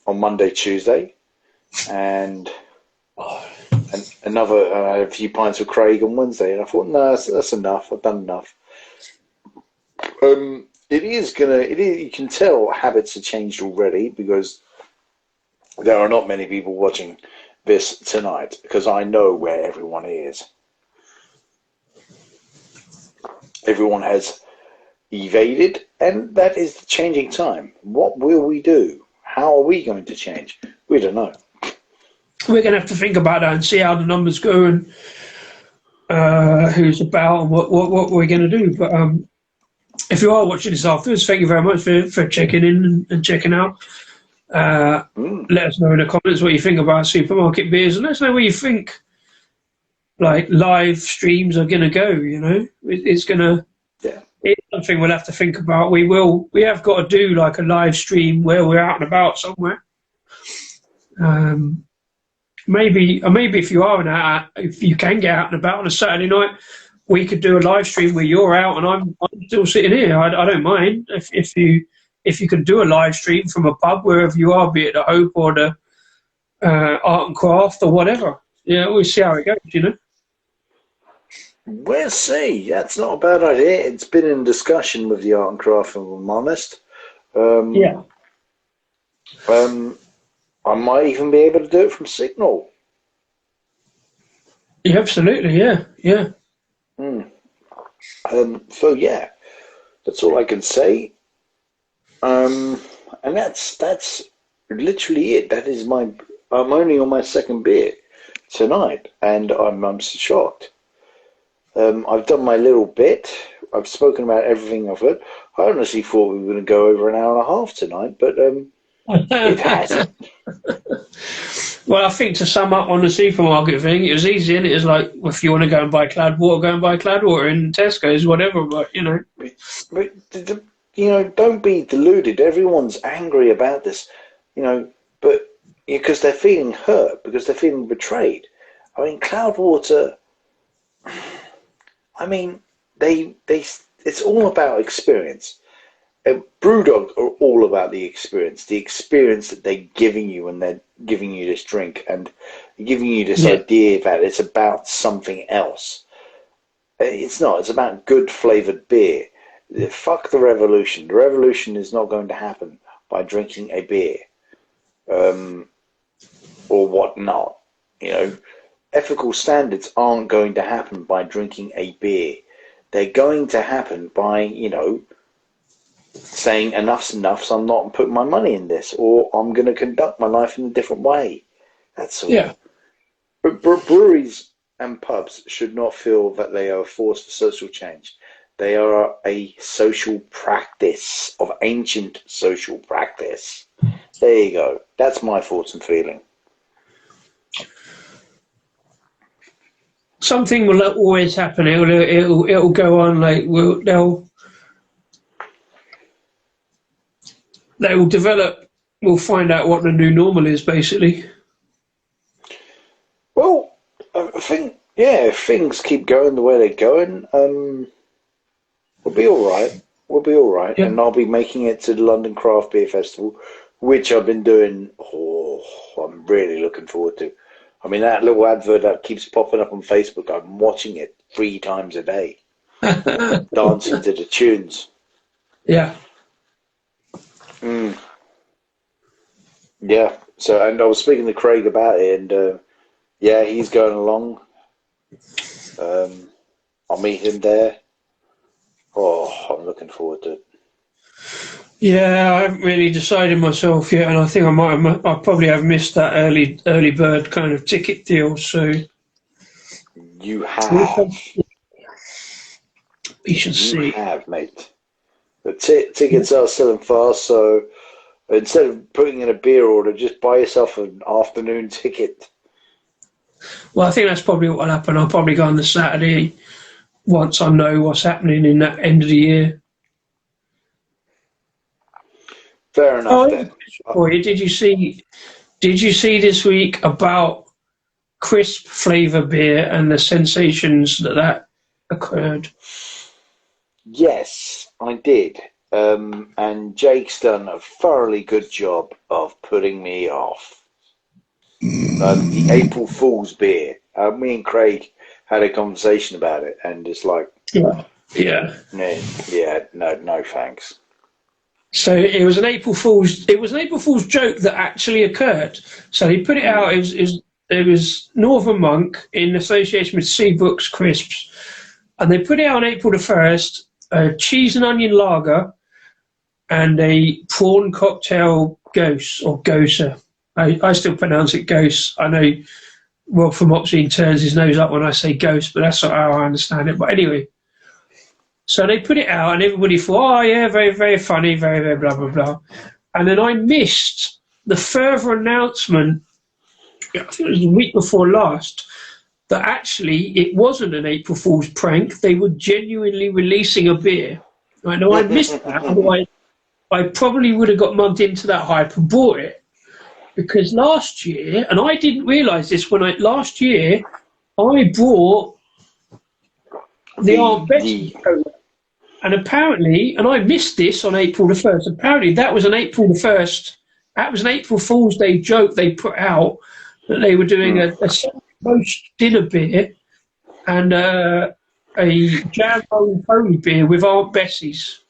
On Monday, Tuesday, and another I had a few pints with Craig on Wednesday, and I thought, no, that's enough. I've done enough. You can tell habits have changed already because there are not many people watching this tonight because I know where everyone is. Everyone has evaded, and that is the changing time. What will we do? How are we going to change? We don't know. We're going to have to think about that and see how the numbers go and who's about and what we're going to do. But if you are watching this afterwards, thank you very much for checking in and checking out. Let us know in the comments what you think about supermarket beers, and let us know where you think like live streams are going to go. It's going to. Yeah. It's something we'll have to think about. We have got to do like a live stream where we're out and about somewhere. Maybe if you can get out and about on a Saturday night, we could do a live stream where you're out and I'm still sitting here. I don't mind if you can do a live stream from a pub wherever you are, be it the Hope or the Art and Craft or whatever. Yeah, we'll see how it goes. We'll see. That's not a bad idea. It's been in discussion with the Art and Craft, if I'm honest. I might even be able to do it from Signal. Yeah, absolutely. Yeah. So yeah, that's all I can say. And that's literally it. That is I'm only on my second beer tonight, and I'm shocked. I've done my little bit. I've spoken about everything I've heard. I honestly thought we were going to go over an hour and a half tonight, but it hasn't. Well, I think to sum up on the supermarket thing, it was easy, and it was like, if you want to go and buy Cloudwater, go and buy Cloudwater in Tesco's, whatever. But don't be deluded. Everyone's angry about this, but because they're feeling hurt, because they're feeling betrayed. I mean, Cloudwater. I mean, it's all about experience. Brewdog are all about the experience that they're giving you when they're giving you this drink and giving you this idea that it's about something else. It's not. It's about good flavoured beer. Fuck the revolution. The revolution is not going to happen by drinking a beer or whatnot. Ethical standards aren't going to happen by drinking a beer. They're going to happen by, saying enough's enough, so I'm not putting my money in this, or I'm going to conduct my life in a different way. That's all. Yeah. But breweries and pubs should not feel that they are a force for social change. They are a social practice, of ancient social practice. There you go. That's my thoughts and feeling. Something will always happen. It'll go on. Like they will develop we'll find out what the new normal is, basically. Well, I think, yeah, if things keep going the way they're going, we'll be all right. We'll be all right. Yeah. And I'll be making it to the London Craft Beer Festival, which I've been doing. Oh, I'm really looking forward to. I mean, that little advert that keeps popping up on Facebook, I'm watching it 3 times a day, dancing to the tunes. Yeah. Yeah. So, and I was speaking to Craig about it, and yeah, he's going along. I'll meet him there. Oh, I'm looking forward to it. Yeah, I haven't really decided myself yet, and I think I probably have missed that early bird kind of ticket deal. So You have. We should see. You have, mate. The tickets are selling fast, so instead of putting in a beer order, just buy yourself an afternoon ticket. Well, I think that's probably what will happen. I'll probably go on the Saturday once I know what's happening in that end of the year. Fair enough, then. Boy, did you see this week about crisp flavour beer and the sensations that occurred? Yes, I did. And Jake's done a thoroughly good job of putting me off. The April Fool's beer. Me and Craig had a conversation about it, and it's like, Yeah. No, thanks. So it was an April Fool's joke that actually occurred. So he put it out. It was Northern Monk in association with Seabrooks Crisps, and they put it out on April the 1st. A cheese and onion lager and a prawn cocktail gose or gosa. I still pronounce it gose. I know Rob from Opsine turns his nose up when I say ghost, but that's not how I understand it. But anyway, so they put it out and everybody thought, oh yeah, very, very funny, very, very blah, blah, blah. And then I missed the further announcement, I think it was the week before last, that actually it wasn't an April Fool's prank. They were genuinely releasing a beer. I know I missed that, otherwise I probably would have got mugged into that hype and bought it. Because last year, and I didn't realise this, last year I bought the Aunt Betty cola. And apparently, and I missed this on April the 1st, apparently that was an April the 1st, that was an April Fool's Day joke they put out, that they were doing a roast dinner beer and a jam roll pony beer with Aunt Bessie's.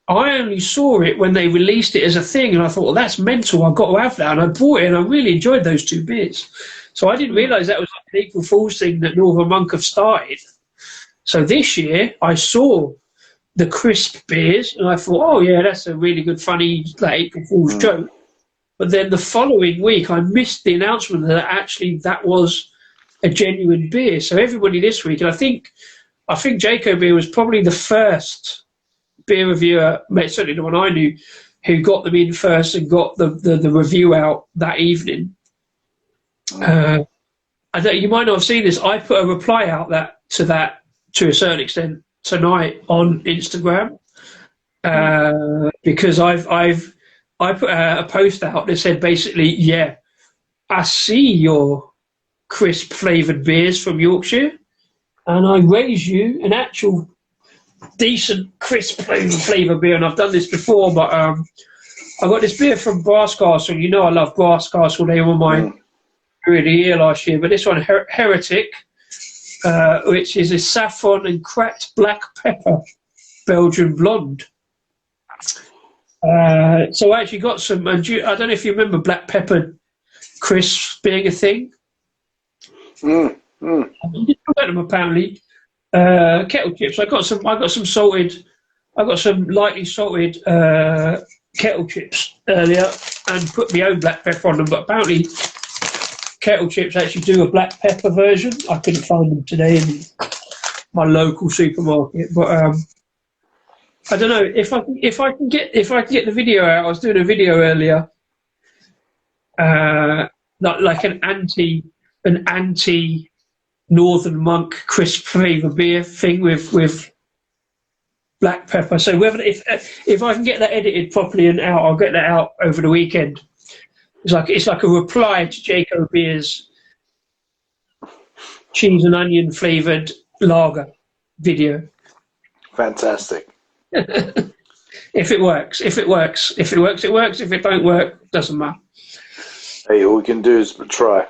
I only saw it when they released it as a thing, and I thought, well, that's mental, I've got to have that. And I bought it, and I really enjoyed those 2 beers. So I didn't realise that was like an April Fool's thing that Northern Monk have started. So this year, I saw the crisp beers, and I thought, oh, yeah, that's a really good, funny April Fool's joke. But then the following week, I missed the announcement that actually that was a genuine beer. So everybody this week, and I think Jaco Beer was probably the first beer reviewer, certainly the one I knew, who got them in first and got the review out that evening. I don't, you might not have seen this. I put a reply out to a certain extent tonight on Instagram because I put a post out that said basically, yeah, I see your crisp flavoured beers from Yorkshire, and I raise you an actual decent crisp flavour beer. And I've done this before, but I got this beer from Brass Castle. You know I love Brass Castle. They were my brew of the year last year. But this one, Heretic, which is a saffron and cracked black pepper Belgian blonde. So I actually got some, I don't know if you remember black pepper crisps being a thing. You did get them apparently. Kettle chips. I got some lightly salted kettle chips earlier and put my own black pepper on them. But apparently, kettle chips actually do a black pepper version. I couldn't find them today in my local supermarket, but I don't know if I can get the video out. I was doing a video earlier, like an anti Northern Monk crisp flavour beer thing with black pepper. So whether if I can get that edited properly and out, I'll get that out over the weekend. It's like a reply to Jaco Beer's cheese and onion flavored lager video. Fantastic. If it works, it works. If it don't work, doesn't matter. Hey, all we can do is try.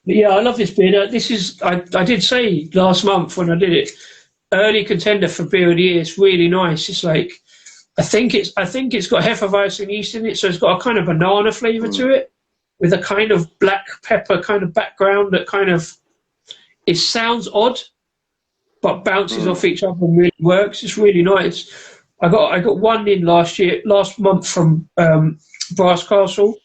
But yeah, I love this beer. Now, this is I did say last month when I did it, early contender for beer of the year. It's really nice. It's like I think it's got Hefeweizen yeast in it, so it's got a kind of banana flavour to it, with a kind of black pepper kind of background that kind of it sounds odd, but bounces off each other and really works. It's really nice. I got one in last month from Brass Castle,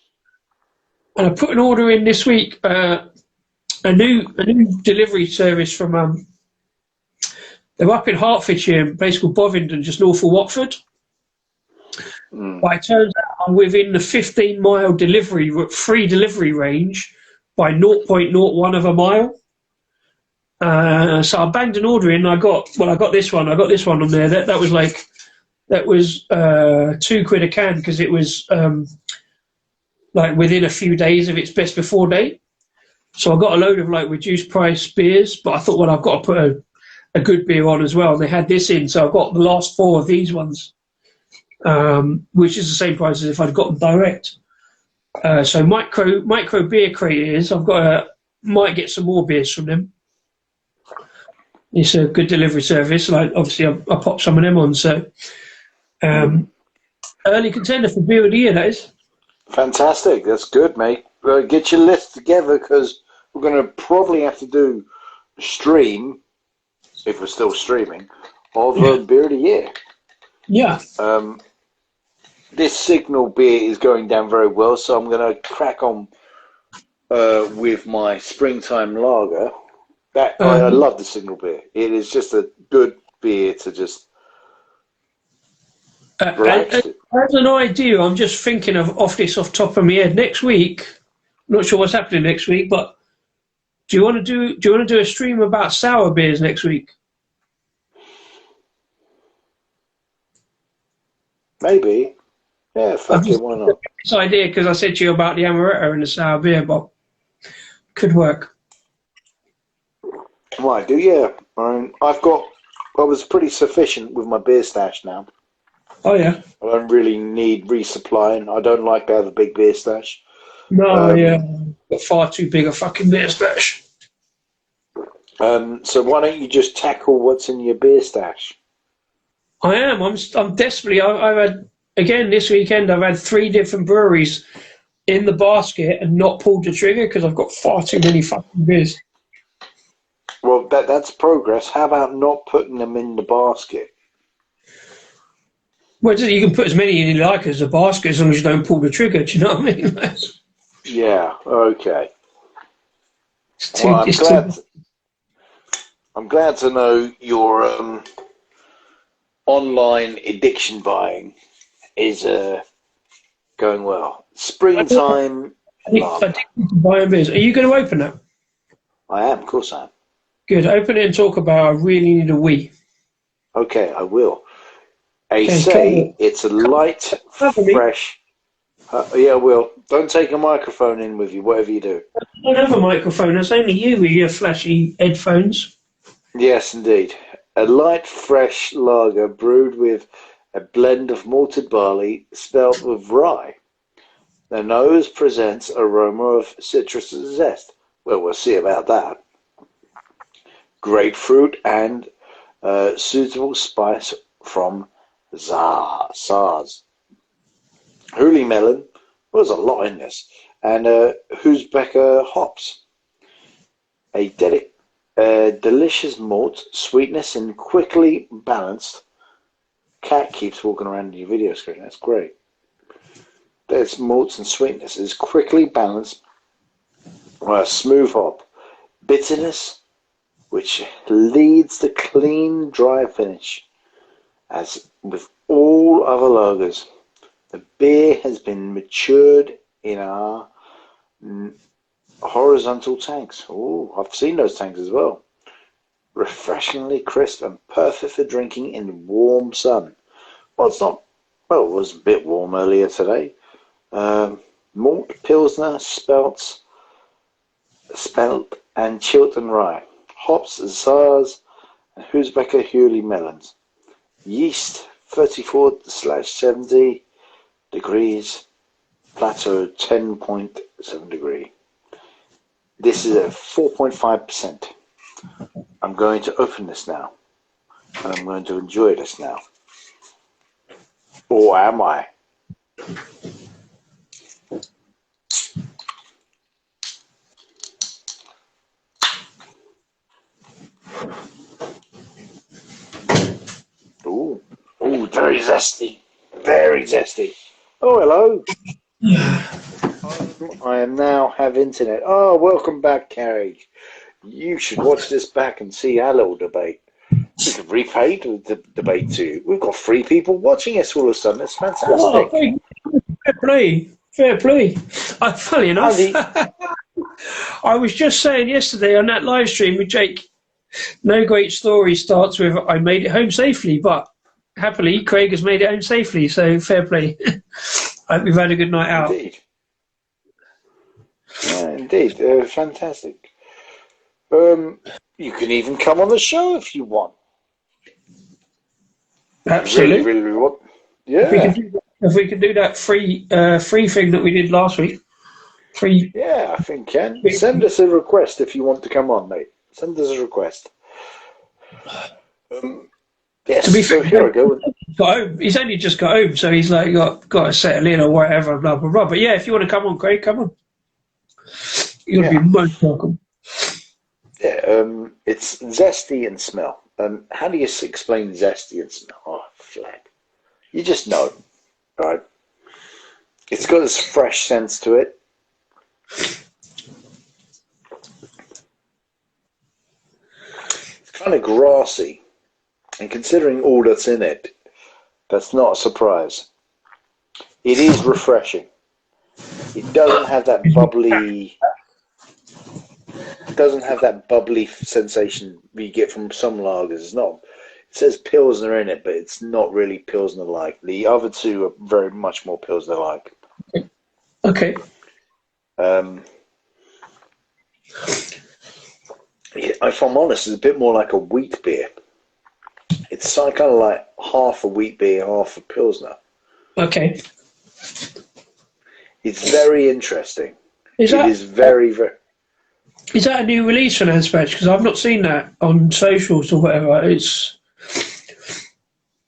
and I put an order in this week. A new delivery service from they're up in Hertfordshire, a place called Bovingdon, just north of Watford. But it turns out I'm within the 15-mile free delivery range by 0.01 of a mile. So I banged an order in. I got this one. I got this one on there. That was £2 a can because it was like within a few days of its best before date. So I got a load of like reduced price beers, but I thought, well, I've got to put a good beer on as well. And they had this in, so I got the last 4 of these ones, which is the same price as if I'd got them direct. So micro beer crate is. Might get some more beers from them. It's a good delivery service. Like obviously, I popped some of them on. So early contender for beer of the year, that is. Fantastic. That's good, mate. Get your list together because we're going to probably have to do a stream, if we're still streaming, of beer of the year. Yeah. This Signal beer is going down very well, so I'm going to crack on with my springtime lager. I love the Signal beer. It is just a good beer to just relax. As an idea, I'm just thinking off the top of my head. Next week, I'm not sure what's happening next week, but do you want to do a stream about sour beers next week? Maybe. Yeah, fuck it, why not? This idea because I said to you about the amaretto and the sour beer, but could work. Right, yeah. I was pretty sufficient with my beer stash now. Oh yeah. I don't really need resupplying. I don't like to have a big beer stash. No, got far too big a fucking beer stash. So why don't you just tackle what's in your beer stash? I am. I'm desperately. I've had again this weekend. I've had 3 different breweries in the basket and not pulled the trigger because I've got far too many fucking beers. Well, that's progress. How about not putting them in the basket? Well, you can put as many in you like as a basket as long as you don't pull the trigger. Do you know what I mean? Yeah. Okay. I'm glad to know your online addiction buying is going well. Springtime. Addicted to buying beers. Are you going to open that? I am, of course I am. Good. Open it and talk about I really need a wee. Okay, I will. It's a light, fresh. Yeah, I will. Don't take a microphone in with you, whatever you do. I don't have a microphone. It's only you with your flashy headphones. Yes, indeed. A light, fresh lager brewed with a blend of malted barley spelt with rye. The nose presents aroma of citrus zest. Well, we'll see about that. Grapefruit and suitable spice from Saaz. Hooly melon. There's a lot in this. And Uzbeka hops. A delicious malt, sweetness, and quickly balanced. Cat keeps walking around your video screen. That's great. There's malts and sweetness. It's quickly balanced. Smooth hop. Bitterness, which leads the clean, dry finish. As with all other lagers, the beer has been matured in our horizontal tanks. Oh, I've seen those tanks as well. refreshingly crisp and perfect for drinking in warm sun. Well, it's not. Well, it was a bit warm earlier today. Malt, Pilsner, spelt, and Chiltern rye. Hops, Zars, and Husbecker Hurley melons. Yeast, 34/70 degrees. Plateau, 10.7 degree. This is at 4.5%. I'm going to open this now. And I'm going to enjoy this now. Or am I? Ooh, very zesty. Very zesty. Oh, hello. I am now have internet. Oh, welcome back, Carrie. You should watch this back and see our little debate. We could repay the debate too. We've got 3 people watching us all of a sudden. It's fantastic. Oh, fair play. Fair play. Funny enough, I was just saying yesterday on that live stream with Jake, no great story starts with I made it home safely, but happily Craig has made it home safely, so fair play. I hope we've had a good night out. Indeed. Yeah, indeed. Fantastic. You can even come on the show if you want. Absolutely. Really want. Yeah. If we can do that free thing that we did last week. Free. Yeah, I think can. Send us a request if you want to come on, mate. Send us a request. Yes. To be so fair, here we go. He's only just got home, so he's like got to settle in or whatever, blah blah blah. But yeah, if you want to come on, Craig, come on. You'll be most welcome. Yeah, it's zesty and smell. How do you explain zesty and smell? Oh, flat. You just know, right? It's got this fresh sense to it. It's kind of grassy. And considering all that's in it, that's not a surprise. It is refreshing. It doesn't have that bubbly... doesn't have that bubbly sensation you get from some lagers. It's not. It says Pilsner in it, but it's not really Pilsner-like. The other two are very much more Pilsner-like. Okay. If I'm honest, it's a bit more like a wheat beer. It's kind of like half a wheat beer, half a Pilsner. Okay. It's very interesting. Is that a new release for Nanspatch? Because I've not seen that on socials or whatever.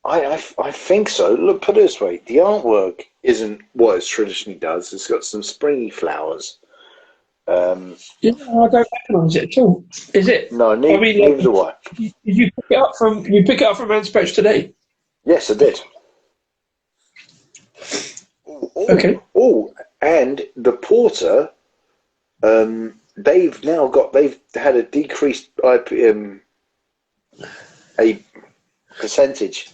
I think so. Look, put it this way: the artwork isn't what it traditionally does. It's got some springy flowers. Yeah, I don't recognise it at all. Is it? No, neither do I. Did you pick it up from Nanspatch today? Yes, I did. Okay. Oh, and the porter. They've had a decreased a percentage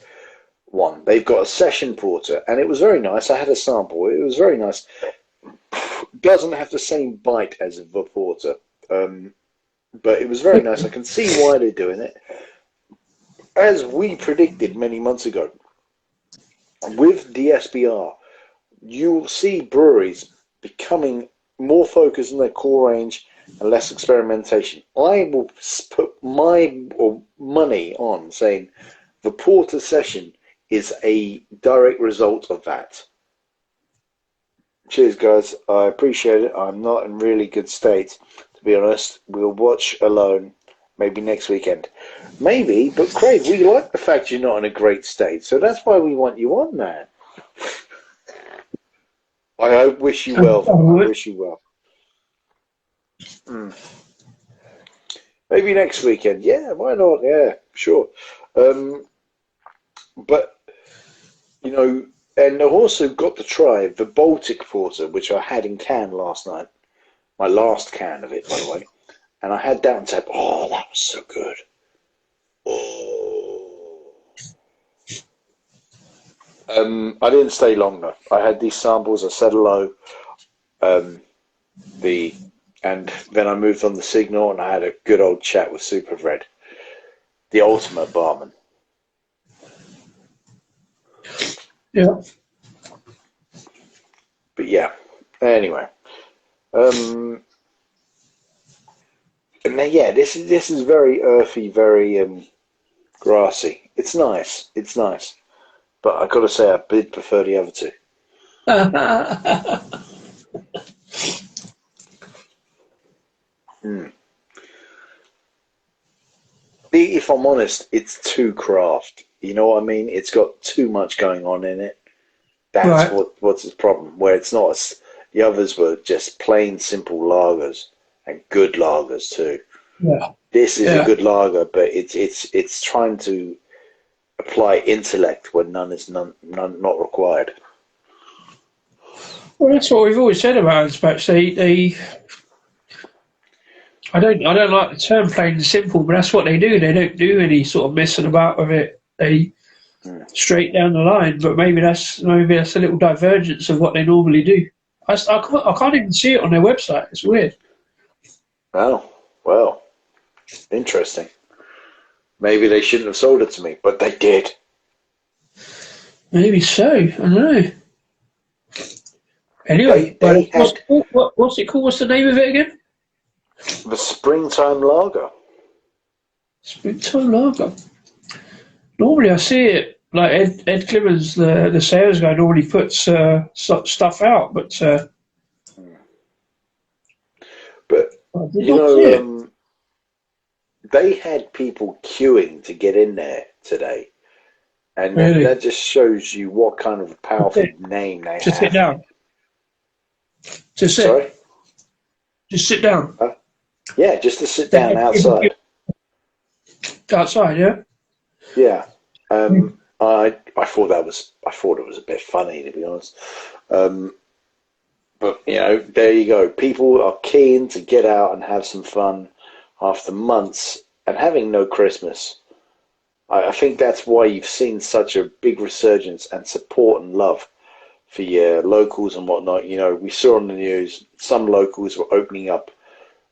one. They've got a session porter, and it was very nice. I had a sample. It was very nice. Doesn't have the same bite as the porter, but it was very nice. I can see why they're doing it. As we predicted many months ago, with the SBR, you'll see breweries becoming more focused on their core range and less experimentation. I will put my money on saying the porter session is a direct result of that. Cheers, guys. I appreciate it. I'm not in really good state, to be honest. We'll watch alone, maybe next weekend. Maybe, but Craig, we like the fact you're not in a great state, so that's why we want you on, man. I wish you well. I wish you well. Maybe next weekend. Yeah, why not? Yeah, sure. But, and I've also got to try the Baltic Porter, which I had in can last night. My last can of it, by the way. And I had that on tap. Oh, that was so good. Oh. I didn't stay long, though. I had these samples. I said hello. And then I moved on the Signal, and I had a good old chat with Super Red. the ultimate barman. Yeah. But yeah, anyway. And then, yeah, this is very earthy, very grassy. It's nice. It's nice. But I got to say, I did prefer the other two. If I'm honest, it's too craft. You know what I mean? It's got too much going on in it. That's Right. what's its problem. Where it's not. The others were just plain, simple lagers and good lagers too. Yeah. This is Yeah. a good lager, but it's trying to apply intellect when none not required. Well, that's what we've always said about Dispatch. They I don't like the term plain and simple, but that's what they do. They don't do any sort of messing about with it. They straight down the line. But maybe that's a little divergence of what they normally do. I can't even see it on their website. It's weird. Oh, well, interesting. Maybe they shouldn't have sold it to me, but they did. Maybe so. I don't know. Anyway, what's it called? What's the name of it again? The Springtime Lager. Springtime Lager. Normally I see it, like Ed Clemens, the sales guy, normally puts stuff out, but you know, they had people queuing to get in there today, and really? that just shows you what kind of a powerful name they Just have. sit down. Just sit. Sorry? Just sit down. Yeah, just to sit down outside. Outside, yeah. Yeah. I thought it was a bit funny, to be honest. But you know, there you go. People are keen to get out and have some fun after months and having no Christmas. I think that's why you've seen such a big resurgence and support and love for your locals and whatnot. You know, we saw on the news some locals were opening up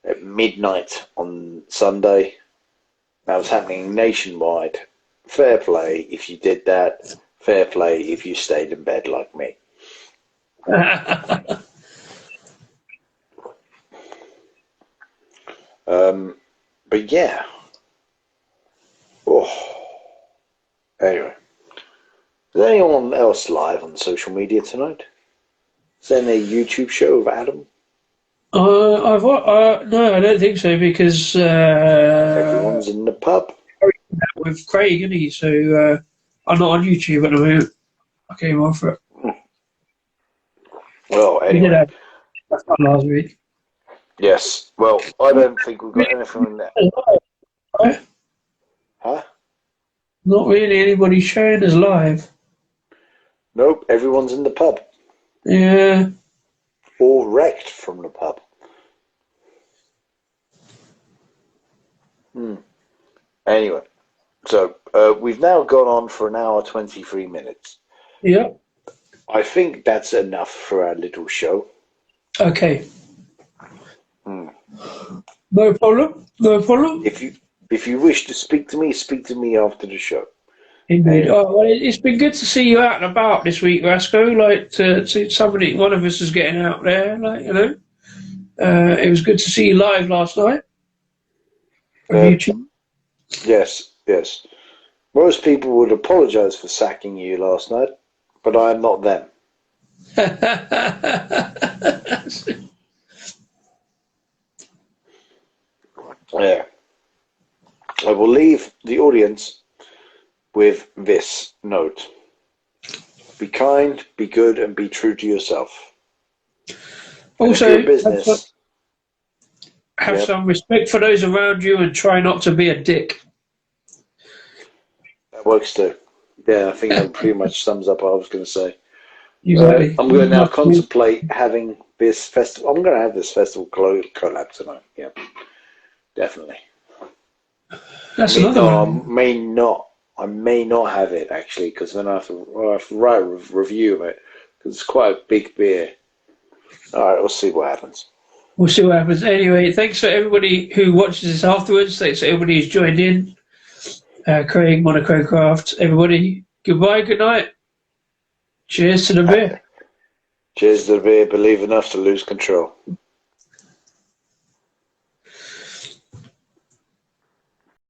at midnight on Sunday. That was happening nationwide. Fair play if you did that. Fair play if you stayed in bed like me. But yeah. Oh. Anyway. Is anyone else live on social media tonight? Is there any YouTube show of Adam? No, I don't think so because Everyone's in the pub. with Craig, isn't he? So I'm not on YouTube at the moment. I came off it. Well, We did anyway. have that last week. Yes. Well, I don't think we've got anything in there. Huh? Not really anybody showing us live. Nope. Everyone's in the pub. Yeah. Or wrecked from the pub. Anyway. So, we've now gone on for an hour, 23 minutes. Yeah. I think that's enough for our little show. Okay. No problem. No problem. If you wish to speak to me after the show. Indeed. Oh, well, it's been good to see you out and about this week, Rasko. Like, to one of us is getting out there. Like, you know, it was good to see you live last night on YouTube. Yes, yes. Most people would apologise for sacking you last night, but I am not them. Yeah. I will leave the audience with this note. Be kind, be good, and be true to yourself. Also, business. have some respect for those around you and try not to be a dick. That works too. Yeah, I think that pretty much sums up what I was going to say. Exactly. I'm going to now contemplate having this festival. I'm going to have this festival collab tonight. Yeah, definitely. That's another one. I may not have it actually because then I have to write a review of it because it's quite a big beer. All right, we'll see what happens. We'll see what happens. Anyway, thanks for everybody who watches this afterwards. Thanks for everybody who's joined in. Craig, Monaco Craft. Everybody, goodbye, good night. Cheers to the beer. Cheers to the beer. Believe enough to lose control.